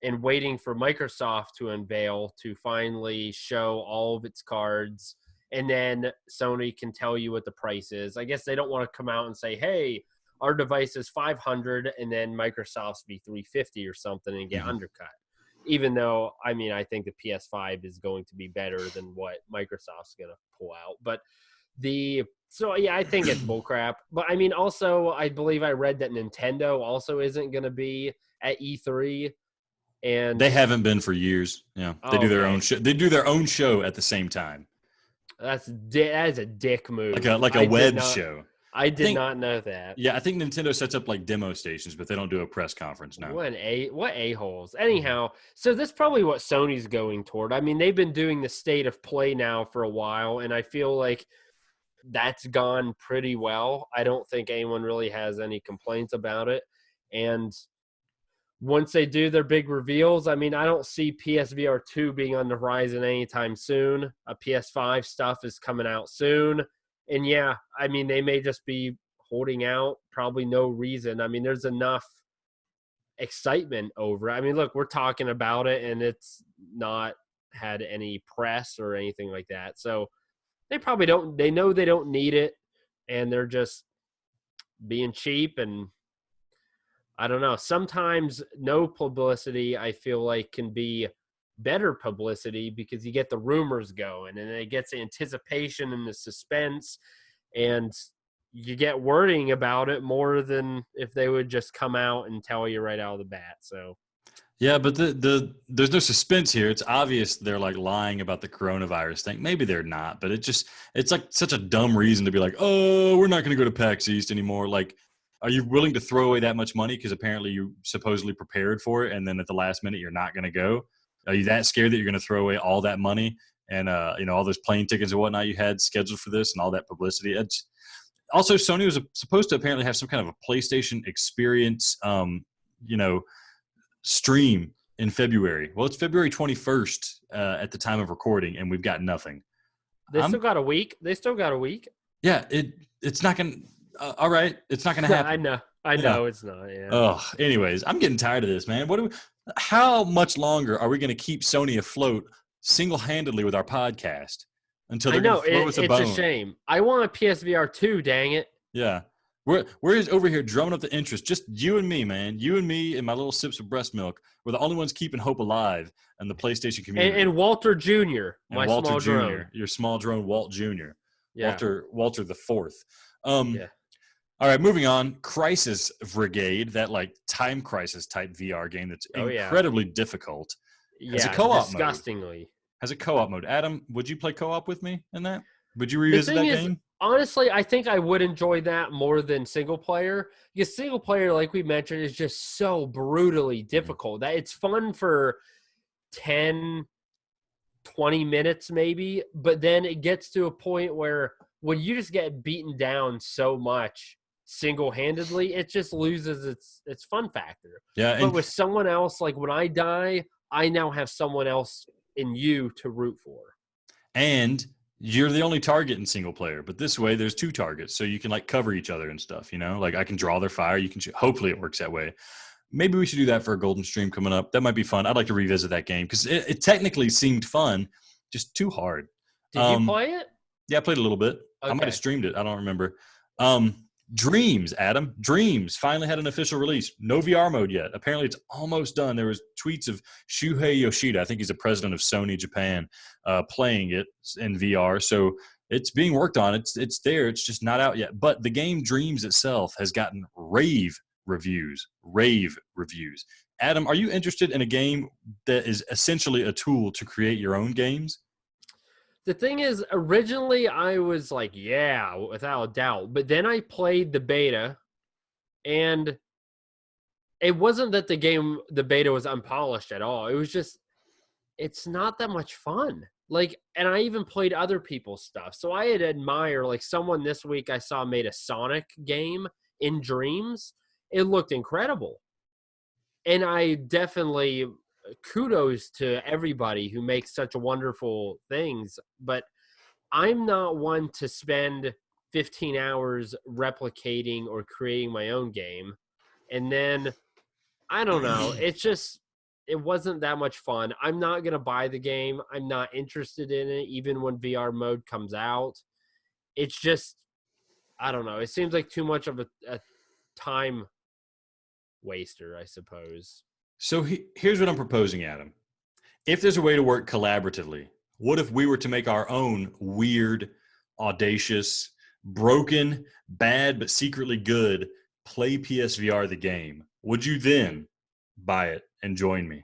and waiting for Microsoft to unveil to finally show all of its cards. And then Sony can tell you what the price is. I guess they don't want to come out and say, hey, our device is $500 and then Microsoft's be $350 or something and get undercut. Even though, I mean, I think the PS5 is going to be better than what Microsoft's going to pull out. But I think it's bullcrap. But I mean, also, I believe I read that Nintendo also isn't going to be at E3. And they haven't been for years. Yeah, they do their own show. They do their own show at the same time. That is a dick move. Like a web show. I did not know that. Yeah, I think Nintendo sets up like demo stations, but they don't do a press conference now. What a-holes. Anyhow, so that's probably what Sony's going toward. I mean, they've been doing the state of play now for a while, and I feel like that's gone pretty well. I don't think anyone really has any complaints about it. And once they do their big reveals, I mean, I don't see PSVR 2 being on the horizon anytime soon. PS5 stuff is coming out soon. And yeah, I mean, they may just be holding out, probably no reason. I mean, there's enough excitement over it. I mean, look, we're talking about it and it's not had any press or anything like that. So they probably they know they don't need it and they're just being cheap. And I don't know, sometimes no publicity, I feel like, can be better publicity because you get the rumors going and it gets the anticipation and the suspense and you get wording about it more than if they would just come out and tell you right out of the bat. So yeah, but there's no suspense here. It's obvious they're like lying about the coronavirus thing. Maybe they're not, but it's like such a dumb reason to be like, oh, we're not going to go to PAX East anymore. Like, are you willing to throw away that much money because apparently you supposedly prepared for it and then at the last minute you're not going to go? Are you that scared that you're going to throw away all that money and all those plane tickets and whatnot you had scheduled for this and all that publicity? Also, Sony was supposed to apparently have some kind of a PlayStation experience, stream in February. Well, it's February 21st at the time of recording, and we've got nothing. They still got a week. Yeah, it's not going to all right, it's not going to happen. I know it's not. Yeah. Oh, anyways, I'm getting tired of this, man. How much longer are we going to keep Sony afloat single-handedly with our podcast until they're going to throw us a bone? It's a shame. I want a PSVR 2, dang it. Yeah. We're over here drumming up the interest. Just you and me, man. You and me and my little sips of breast milk. We're the only ones keeping hope alive in the PlayStation community. And Walter Jr., my small drone. Your small drone, Walt Jr. Yeah. Walter the Fourth. Yeah. All right, moving on. Crisis Brigade, that like time crisis type VR game that's incredibly difficult. Has a co-op disgustingly. Mode. Has a co-op mode. Adam, would you play co-op with me in that? Would you revisit that game? Honestly, I think I would enjoy that more than single player, because single player, like we mentioned, is just so brutally difficult that it's fun for 10, 20 minutes maybe, but then it gets to a point where when you just get beaten down so much single-handedly, it just loses its fun factor. Yeah, but with someone else, like when I die, I now have someone else in you to root for. And you're the only target in single player, but this way there's two targets, so you can like cover each other and stuff, you know, like I can draw their fire, you can shoot. Hopefully it works that way. Maybe we should do that for a golden stream coming up. That might be fun. I'd like to revisit that game because it technically seemed fun, just too hard. Did you play it? Yeah, I played a little bit. Okay. I might have streamed it. I don't remember. Dreams, Adam. Dreams finally had an official release. No VR mode yet. Apparently it's almost done. There was tweets of Shuhei Yoshida, I think he's the president of Sony Japan, playing it in VR. So it's being worked on. It's there. It's just not out yet. But the game Dreams itself has gotten rave reviews. Adam, are you interested in a game that is essentially a tool to create your own games? The thing is, originally I was like, yeah, without a doubt. But then I played the beta, and it wasn't that the beta was unpolished at all. It was just, it's not that much fun. Like, and I even played other people's stuff. So I had admire, like someone this week I saw made a Sonic game in Dreams. It looked incredible. And I definitely... kudos to everybody who makes such wonderful things, but I'm not one to spend 15 hours replicating or creating my own game. And then, I don't know, it wasn't that much fun. I'm not going to buy the game. I'm not interested in it, even when VR mode comes out. It's just, I don't know. It seems like too much of a time waster, I suppose. So here's what I'm proposing, Adam. If there's a way to work collaboratively, what if we were to make our own weird, audacious, broken, bad, but secretly good PlayPSVR the game? Would you then buy it and join me?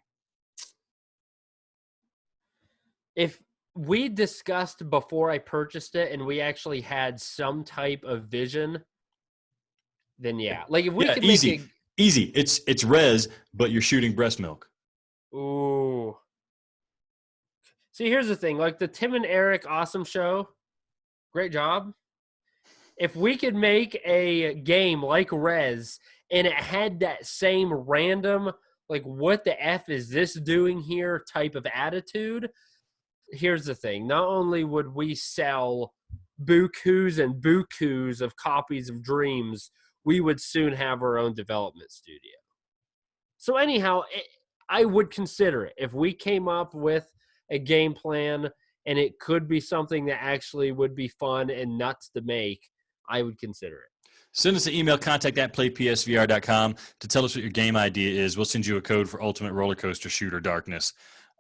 If we discussed before I purchased it and we actually had some type of vision, then yeah. Like if we could make it... Easy. It's res, but you're shooting breast milk. Ooh. See, here's the thing. Like the Tim and Eric Awesome Show, great job. If we could make a game like Res and it had that same random, like, what the F is this doing here type of attitude, here's the thing. Not only would we sell bukus and bukus of copies of Dreams, we would soon have our own development studio. So anyhow, I would consider it. If we came up with a game plan and it could be something that actually would be fun and nuts to make, I would consider it. Send us an email, contact@playpsvr.com, to tell us what your game idea is. We'll send you a code for Ultimate Rollercoaster Shooter Darkness.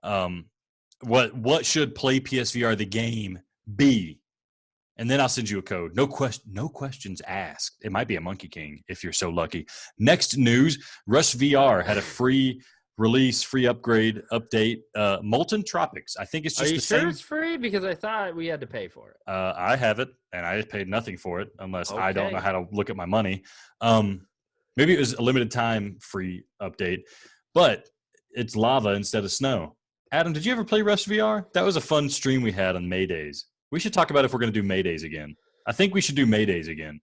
What should PlayPSVR the game be? And then I'll send you a code. No questions asked. It might be a Monkey King if you're so lucky. Next news, Rush VR had a free release, free update. Molten Tropics. I think it's just the same. Are you sure it's free? Because I thought we had to pay for it. I have it, and I paid nothing for it unless I don't know how to look at my money. Maybe it was a limited time free update, but it's lava instead of snow. Adam, did you ever play Rush VR? That was a fun stream we had on May Days. We should talk about if we're going to do May Days again. I think we should do May Days again.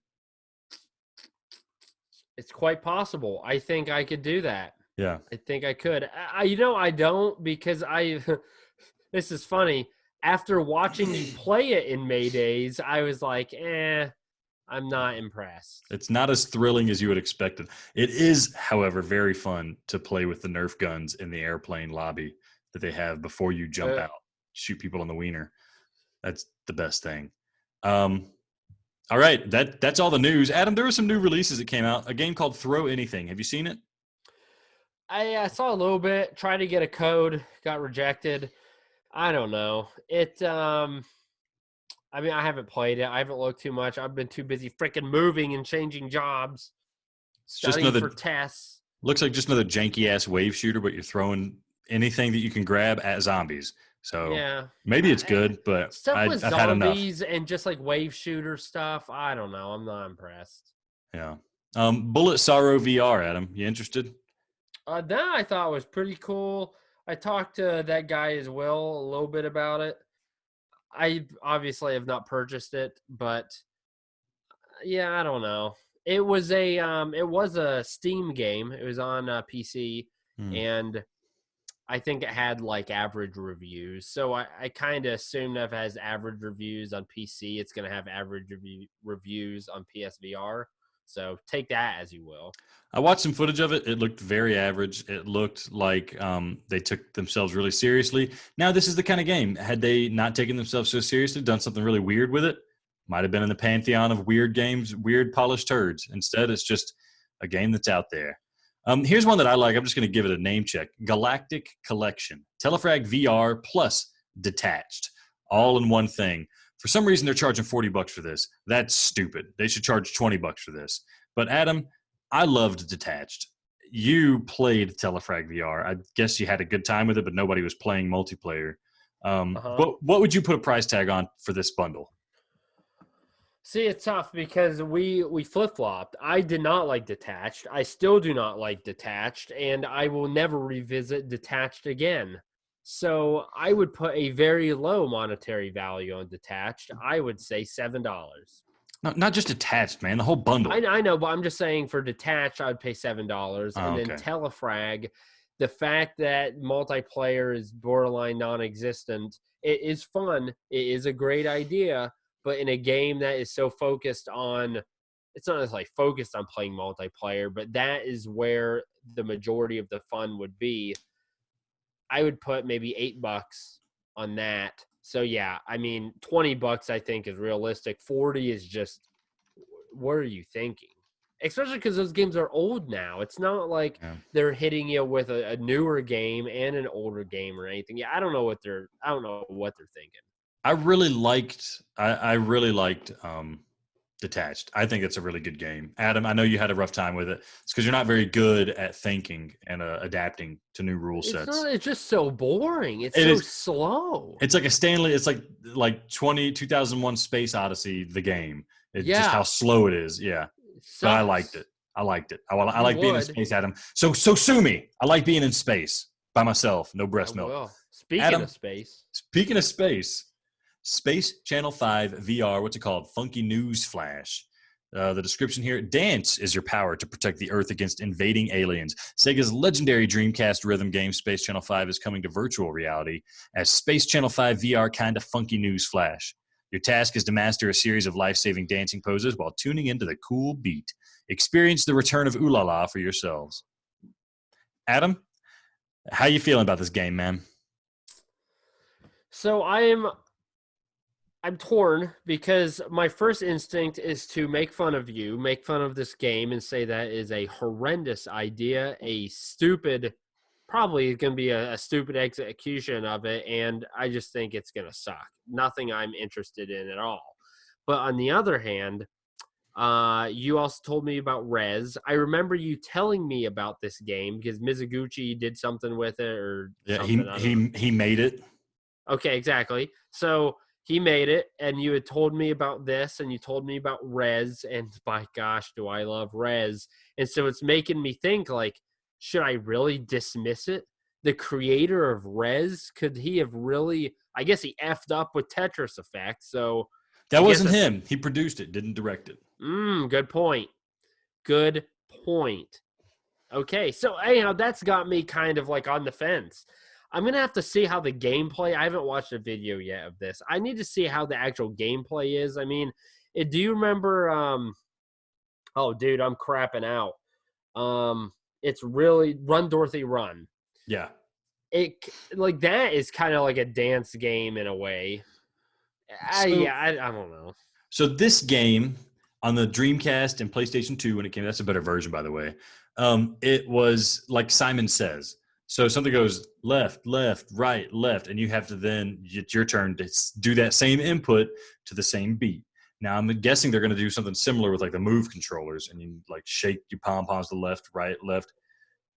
It's quite possible. I think I could do that. Yeah. I think I could. I don't because I. This is funny. After watching you play it in May Days, I was like, I'm not impressed. It's not as thrilling as you would expect it. It is, however, very fun to play with the Nerf guns in the airplane lobby that they have before you jump Uh, out, shoot people on the wiener. That's the best thing. Um, all right, that's all the news. Adam, there were some new releases that came out. A game called Throw Anything. Have you seen it? I saw a little bit, tried to get a code, got rejected. I don't know. I mean, I haven't played it. I haven't looked too much. I've been too busy freaking moving and changing jobs, It's just studying another. for tests. Looks like just another janky ass wave shooter, but you're throwing anything that you can grab at zombies. So Yeah. maybe it's good, but Stuff with I've had enough. zombies and just like wave shooter stuff. I don't know. I'm not impressed. Yeah. Bullet Sorrow VR, Adam. You interested? That I thought was pretty cool. I talked to that guy as well a little bit about it. I obviously have not purchased it, but yeah, I don't know. It was a Steam game. It was on PC, Hmm. and I think it had like average reviews. So I kind of assume that if it has average reviews on PC, it's going to have average reviews on PSVR. So take that as you will. I watched some footage of it. It looked very average. It looked like they took themselves really seriously. Now, this is the kind of game. Had they not taken themselves so seriously, done something really weird with it, might have been in the pantheon of weird games, weird polished turds. Instead, it's just a game that's out there. Here's one that I like. I'm just going to give it a name check. Galactic Collection. Telefrag VR plus Detached. All in one thing. For some reason, they're charging $40 for this. That's stupid. They should charge $20 for this. But Adam, I loved Detached. You played Telefrag VR. I guess you had a good time with it, but nobody was playing multiplayer. Uh-huh. What would you put a price tag on for this bundle? See, it's tough because we flip flopped. I did not like Detached. I still do not like Detached, and I will never revisit Detached again. So I would put a very low monetary value on Detached. I would say $7. No, not just Detached, man. The whole bundle. I know, but I'm just saying for Detached, I'd pay $7, Oh, and then okay. Telefrag, the fact that multiplayer is borderline non-existent, it is fun. It is a great idea, but in a game that is so focused on, it's not necessarily focused on playing multiplayer, but that is where the majority of the fun would be. I would put maybe $8 on that. So yeah, I mean, $20 I think is realistic. 40 is just, what are you thinking? Especially because those games are old now. It's not like Yeah. they're hitting you with a newer game and an older game or anything. Yeah, I don't know what they're thinking. I really liked Detached. I think it's a really good game. Adam, I know you had a rough time with it. It's because you're not very good at thinking and adapting to new rule It's sets. not. It's just so boring. It's It so is. slow. It's like a Stanley. It's like 2001 Space Odyssey, the game. It's just how Yeah, slow it is. Yeah, it but I liked sucks. it. I You like being in would. space, Adam. So sue me. I like being in space by myself. No I breast milk. will. Speaking Adam, of space, speaking of space, Space Channel 5 VR, what's it called? Funky News Flash. The description here: dance is your power to protect the Earth against invading aliens. Sega's legendary Dreamcast rhythm game Space Channel 5 is coming to virtual reality as Space Channel 5 VR Kinda Funky News Flash. Your task is to master a series of life-saving dancing poses while tuning into the cool beat. Experience the return of Ooh La La for yourselves. Adam, how you feeling about this game, man? so I'm torn because my first instinct is to make fun of you, make fun of this game, and say that is a horrendous idea, a stupid, probably going to be a stupid execution of it, and I just think it's going to suck. Nothing I'm interested in at all. But on the other hand, you also told me about Rez. I remember you telling me about this game because Mizuguchi did something with it or Yeah, something. I don't know. he made it. Okay, exactly. So he made it, and you had told me about this, and you told me about Rez, and by gosh, do I love Rez. And so it's making me think, like, should I really dismiss it? The creator of Rez, could he have really, I guess he effed up with Tetris Effect, so I That guess wasn't that's, him. He produced it, didn't direct it. good point. Good point. Okay, so anyhow, that's got me kind of like on the fence. I'm gonna have to see how the gameplay. I haven't watched a video yet of this. I need to see how the actual gameplay is. I mean, do you remember? Oh, dude, I'm crapping out. It's really Run Dorothy Run. Yeah. It like that is kind of like a dance game in a way. So I don't know. So this game on the Dreamcast and PlayStation 2 when it came, that's a better version, by the way. It was like Simon Says. So something goes left, left, right, left, and you have to then, it's your turn to do that same input to the same beat. Now, I'm guessing they're going to do something similar with like the Move controllers, and you like shake your pom-poms to the left, right, left.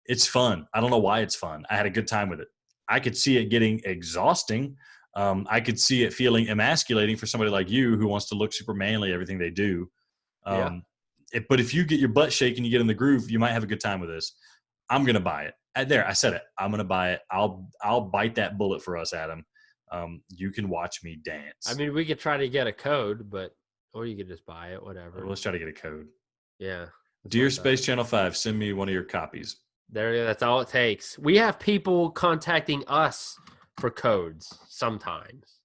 It's fun. I don't know why it's fun. I had a good time with it. I could see it getting exhausting. I could see it feeling emasculating for somebody like you who wants to look super manly, everything they do. Yeah. But if you get your butt shaking, you get in the groove, you might have a good time with this. I'm going to buy it. There, I said it. I'm going to buy it. I'll bite that bullet for us, Adam. You can watch me dance. I mean, we could try to get a code, or you could just buy it, whatever. Let's try to get a code. Yeah. Dear Space Channel 5, send me one of your copies. That's all it takes. We have people contacting us for codes sometimes.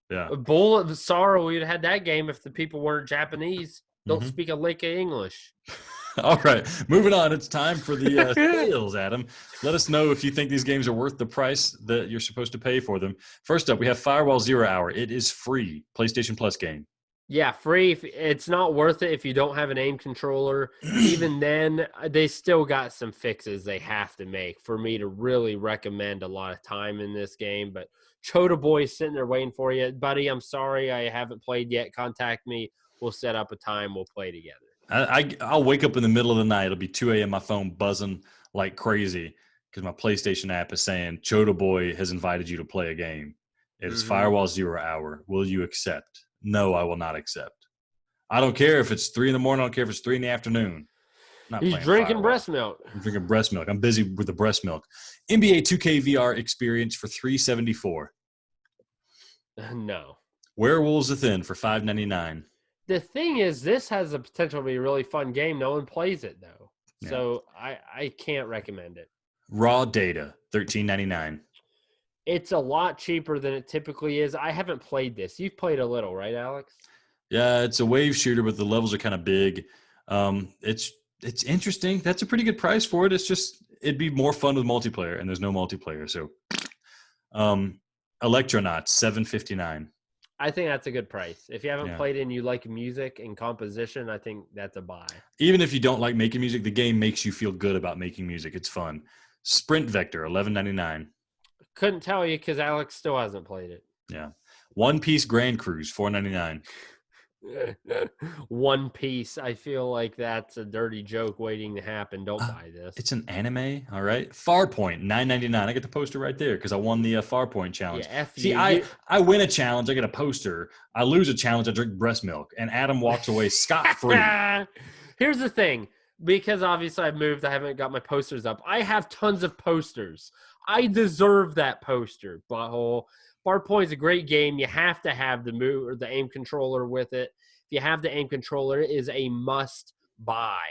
Yeah. Bull of Sorrow, we'd had that game if the people weren't Japanese. Don't speak a lick of English. All right, moving on. It's time for the sales, Adam. Let us know if you think these games are worth the price that you're supposed to pay for them. First up, we have Firewall Zero Hour. It is free, PlayStation Plus game. Yeah, free. It's not worth it if you don't have an aim controller. Even then, they still got some fixes they have to make for me to really recommend a lot of time in this game. But Chota Boy's sitting there waiting for you. Buddy, I'm sorry I haven't played yet. Contact me. We'll set up a time. We'll play together. I'll wake up in the middle of the night. It'll be 2 a.m. My phone buzzing like crazy because my PlayStation app is saying Chota Boy has invited you to play a game. It is Firewall Zero Hour. Will you accept? No, I will not accept. I don't care if it's 3 in the morning. I don't care if it's 3 in the afternoon. He's drinking breast milk. I'm drinking breast milk. I'm busy with the breast milk. NBA 2K VR experience for $374. No. Werewolves Within for $599. The thing is, this has the potential to be a really fun game. No one plays it, though. Yeah. So I can't recommend it. Raw Data, $13.99. It's a lot cheaper than it typically is. I haven't played this. You've played a little, right, Alex? Yeah, it's a wave shooter, but the levels are kind of big. It's interesting. That's a pretty good price for it. It's just it'd be more fun with multiplayer, and there's no multiplayer. So, Electronauts, $759. I think that's a good price. If you haven't played it and you like music and composition, I think that's a buy. Even if you don't like making music, the game makes you feel good about making music. It's fun. Sprint Vector, $11.99. Couldn't tell you because Alex still hasn't played it. Yeah. One Piece Grand Cruise, $4.99. One Piece. I feel like that's a dirty joke waiting to happen. Don't buy this. It's an anime, all right? Farpoint, $9.99. I get the poster right there because I won the Farpoint challenge. Yeah, See, I win a challenge, I get a poster. I lose a challenge, I drink breast milk. And Adam walks away scot-free. Here's the thing. Because obviously I've moved, I haven't got my posters up. I have tons of posters. I deserve that poster, butthole. Farpoint's a great game. You have to have the aim controller with it. If you have the aim controller, it is a must buy.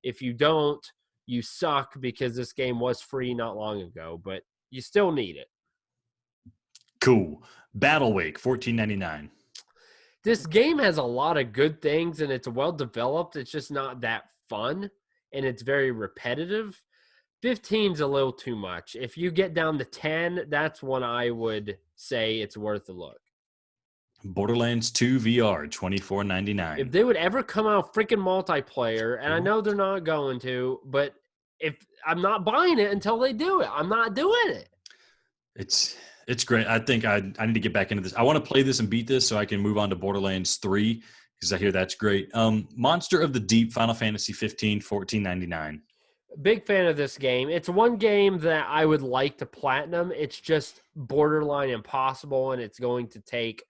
If you don't, you suck because this game was free not long ago, but you still need it. Cool. Battle Wake, $14.99. This game has a lot of good things and it's well developed. It's just not that fun and it's very repetitive. 15's a little too much. If you get down to 10, that's when I would say it's worth a look. Borderlands 2 VR, $24.99. If they would ever come out freaking multiplayer, and I know they're not going to, but if I'm not buying it until they do it, I'm not doing it. It's great. I think I need to get back into this. I want to play this and beat this so I can move on to Borderlands 3 because I hear that's great. Monster of the Deep, Final Fantasy 15, $14.99. Big fan of this game. It's one game that I would like to platinum. It's just borderline impossible, and it's going to take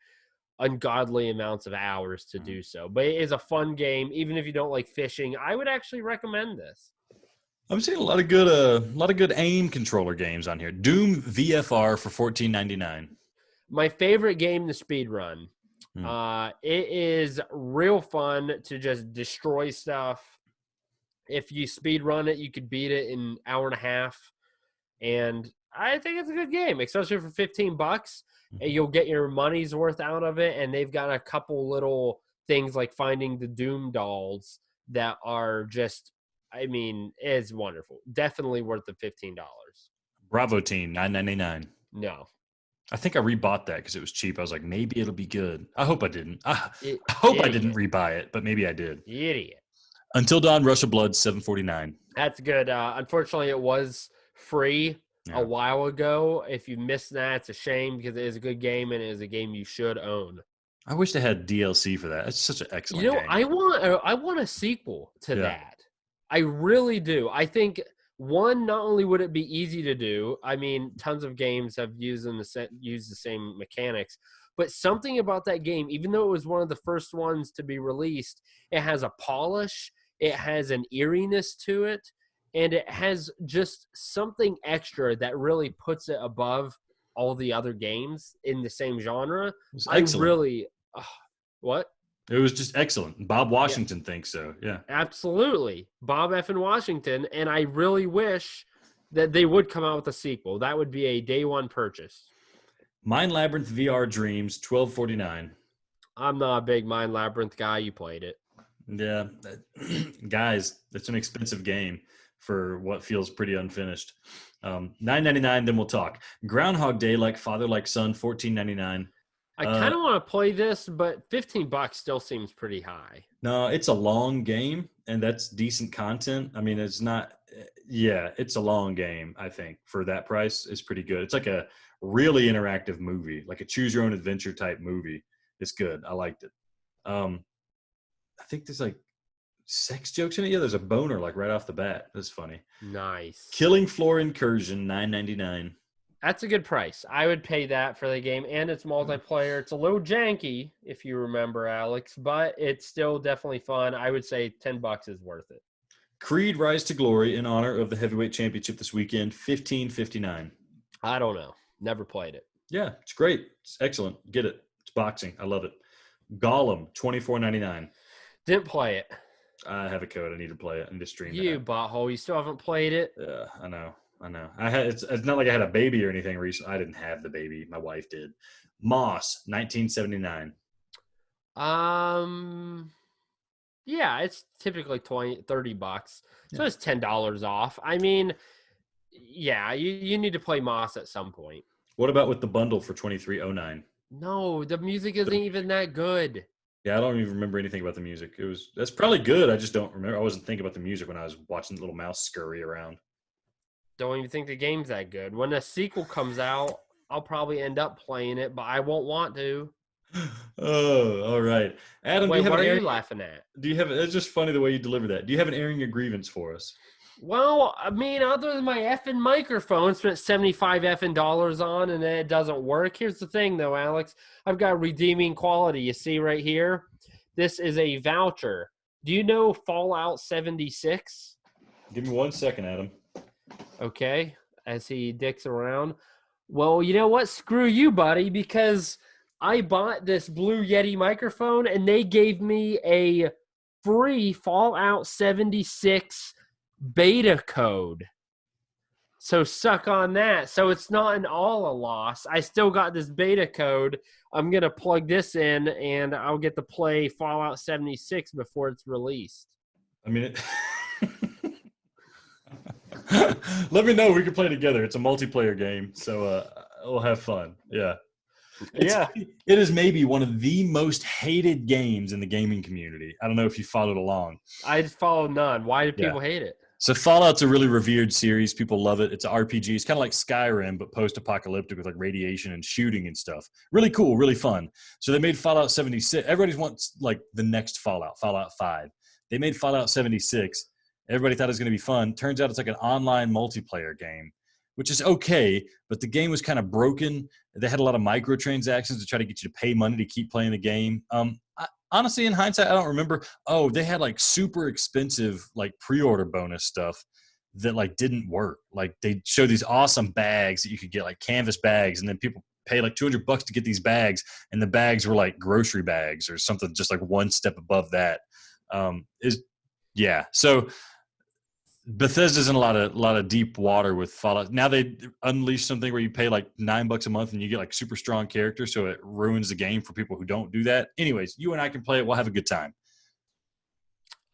ungodly amounts of hours to do so. But it is a fun game. Even if you don't like fishing, I would actually recommend this. I'm seeing a lot of good aim controller games on here. Doom VFR for $14.99. My favorite game to speed run. It is real fun to just destroy stuff. If you speed run it, you could beat it in an hour and a half. And I think it's a good game, especially for $15. And you'll get your money's worth out of it. And they've got a couple little things like finding the Doom dolls that are just, I mean, it's wonderful. Definitely worth the $15. Bravo Team, $9.99. No. I think I rebought that because it was cheap. I was like, maybe it'll be good. I hope I didn't. I Idiot. hope I didn't rebuy it, but maybe I did. Idiot. Until Dawn, Rush of Blood, $7.49. That's good. Unfortunately, it was free a while ago. If you missed that, it's a shame because it is a good game and it is a game you should own. I wish they had DLC for that. It's such an excellent game. I want a sequel to that. I really do. I think one, not only would it be easy to do. I mean, tons of games have used the same mechanics, but something about that game, even though it was one of the first ones to be released, it has a polish, it has an eeriness to it, and it has just something extra that really puts it above all the other games in the same genre. What? It was just excellent. Bob Washington thinks so. Yeah. Absolutely. Bob F. Washington. And I really wish that they would come out with a sequel. That would be a day one purchase. Mind Labyrinth VR Dreams, $12.49. I'm not a big Mind Labyrinth guy. You played it. Yeah. Guys, it's an expensive game for what feels pretty unfinished. $9.99, then we'll talk. Groundhog Day, Like Father, Like Son, $14.99. I kind of want to play this, but $15 still seems pretty high. No, it's a long game, and that's decent content. I mean, it's not – yeah, it's a long game, I think. For that price, it's pretty good. It's like a really interactive movie, like a choose-your-own-adventure type movie. It's good. I liked it. I think there's like sex jokes in it. Yeah, there's a boner like right off the bat. That's funny. Nice. Killing Floor Incursion, $9.99. That's a good price. I would pay that for the game, and it's multiplayer. It's a little janky, if you remember, Alex, but it's still definitely fun. I would say $10 is worth it. Creed Rise to Glory, in honor of the heavyweight championship this weekend, $15.59. I don't know. Never played it. Yeah, it's great. It's excellent. Get it. It's boxing. I love it. Gollum, $24.99. Didn't play it. I have a code. I need to play it. I need to stream You that. butthole. You still haven't played it? Yeah, I know. It's not like I had a baby or anything recently. I didn't have the baby. My wife did. Moss, $19.79. Yeah, it's typically $30. So it's $10 off. I mean, yeah, you need to play Moss at some point. What about with the bundle for $23.09? No, the music isn't even that good. Yeah, I don't even remember anything about the music. That's probably good. I just don't remember. I wasn't thinking about the music when I was watching the little mouse scurry around. Don't even think the game's that good. When a sequel comes out, I'll probably end up playing it, but I won't want to. Oh, all right. Adam, Wait, what are you laughing at? It's just funny the way you deliver that. Do you have an airing your grievance for us? Well, I mean, other than my effing microphone, spent $75 effing on, and then it doesn't work. Here's the thing, though, Alex. I've got redeeming quality. You see right here? This is a voucher. Do you know Fallout 76? Give me 1 second, Adam. Okay, as he dicks around. Well, you know what? Screw you, buddy, because I bought this Blue Yeti microphone, and they gave me a free Fallout 76 beta code. So suck on that. So it's not an all a loss. I still got this beta code. I'm going to plug this in, and I'll get to play Fallout 76 before it's released. I mean, let me know. We can play together. It's a multiplayer game, so we'll have fun. Yeah. It is maybe one of the most hated games in the gaming community. I don't know if you followed along. I just followed none. Why do people hate it? So Fallout's a really revered series. People love it. It's an RPG. It's kind of like Skyrim, but post-apocalyptic with like radiation and shooting and stuff. Really cool, really fun. So they made Fallout 76. Everybody wants like the next Fallout 5. They made Fallout 76. Everybody thought it was going to be fun. Turns out it's like an online multiplayer game, which is okay, but the game was kind of broken. They had a lot of microtransactions to try to get you to pay money to keep playing the game. Honestly, in hindsight, I don't remember. Oh, they had like super expensive like pre-order bonus stuff that like didn't work. Like they showed these awesome bags that you could get, like canvas bags, and then people pay like $200 to get these bags, and the bags were like grocery bags or something just like one step above that. So Bethesda's in a lot of deep water with Fallout. Now they unleashed something where you pay like $9 a month and you get like super strong characters, so it ruins the game for people who don't do that. Anyways, you and I can play it. We'll have a good time.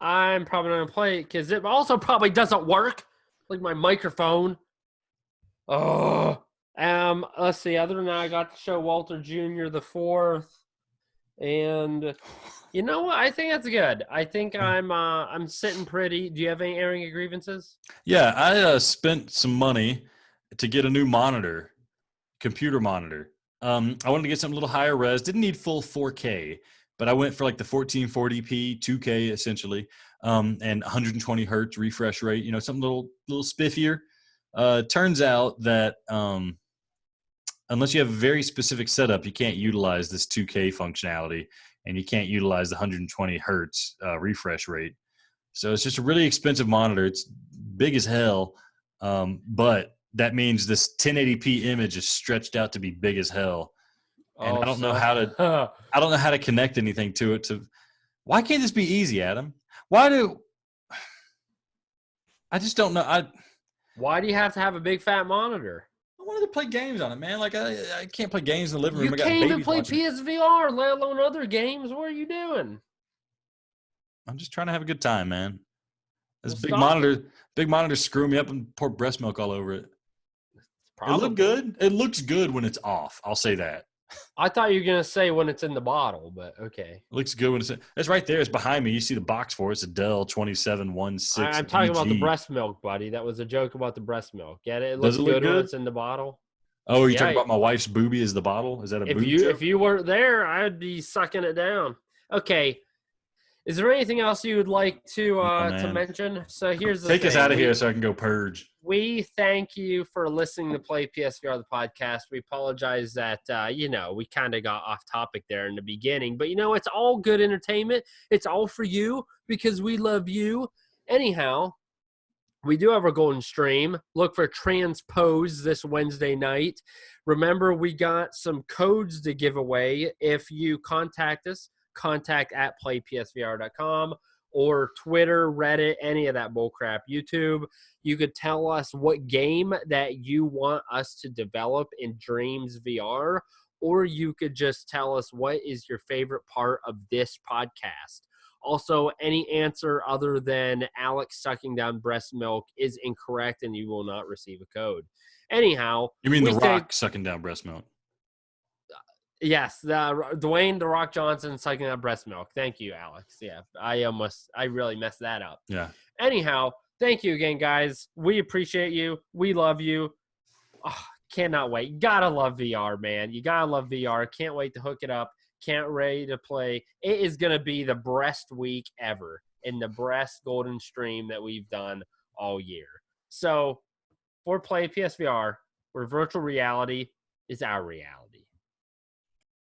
I'm probably not gonna play it because it also probably doesn't work. Like my microphone. Oh. Let's see. Other than that, I got to show Walter Jr. the fourth, and you know what? I think that's good. I think I'm sitting pretty. Do you have any airing of grievances? Yeah, I spent some money to get a new monitor, computer monitor. I wanted to get something a little higher res. Didn't need full 4K, but I went for like the 1440p, 2K essentially, and 120 hertz refresh rate. You know, something little spiffier. Turns out that unless you have a very specific setup, you can't utilize this 2K functionality, and you can't utilize the 120 hertz refresh rate. So it's just a really expensive monitor. It's big as hell, but that means this 1080p image is stretched out to be big as hell. And Oh, I don't know so how to connect anything to it. Why can't this be easy, Adam? I just don't know. why do you have to have a big fat monitor? I wanted to play games on it, man. Like I can't play games in the living room. You I got can't even babies play watching. PSVR, let alone other games. What are you doing? I'm just trying to have a good time, man. This Well, big monitor screw me up and pour breast milk all over it. It probably. looked good. It looks good when it's off. I'll say that. I thought you were gonna say when it's in the bottle, but okay. It looks good when it's right there. It's behind me. You see the box for it. It's a Dell 2716 I'm talking about the VG. breast milk, buddy. That was a joke about the breast milk. Get it? It Does looks it look good when good? it's in the bottle. Oh, you're talking Yeah. about my wife's boobie as the bottle? Is that a If boob you joke? if you weren't there, I'd be sucking it down. Okay. Is there anything else you would like No, to man. mention? So here's the Take us thing. out of here so I can go purge. We thank you for listening to Play PSVR the podcast. We apologize that we kind of got off topic there in the beginning, but it's all good entertainment. It's all for you because we love you. Anyhow, we do have our golden stream. Look for Transpose this Wednesday night. Remember, we got some codes to give away. If you contact us, contact at playpsvr.com or Twitter, Reddit, any of that bullcrap, YouTube. You could tell us what game that you want us to develop in Dreams VR, or you could just tell us what is your favorite part of this podcast. Also, any answer other than Alex sucking down breast milk is incorrect, and you will not receive a code. Anyhow, You mean The Rock sucking down breast milk? Yes, Dwayne The Rock Johnson sucking down breast milk. Thank you, Alex. Yeah, I really messed that up. Yeah. Anyhow, thank you again, guys. We appreciate you. We love you. Oh, cannot wait. Gotta love VR, man. You gotta love VR. Can't wait to hook it up. Can't wait to play. It is going to be the best week ever in the best golden stream that we've done all year. So for Play PSVR, where virtual reality is our reality.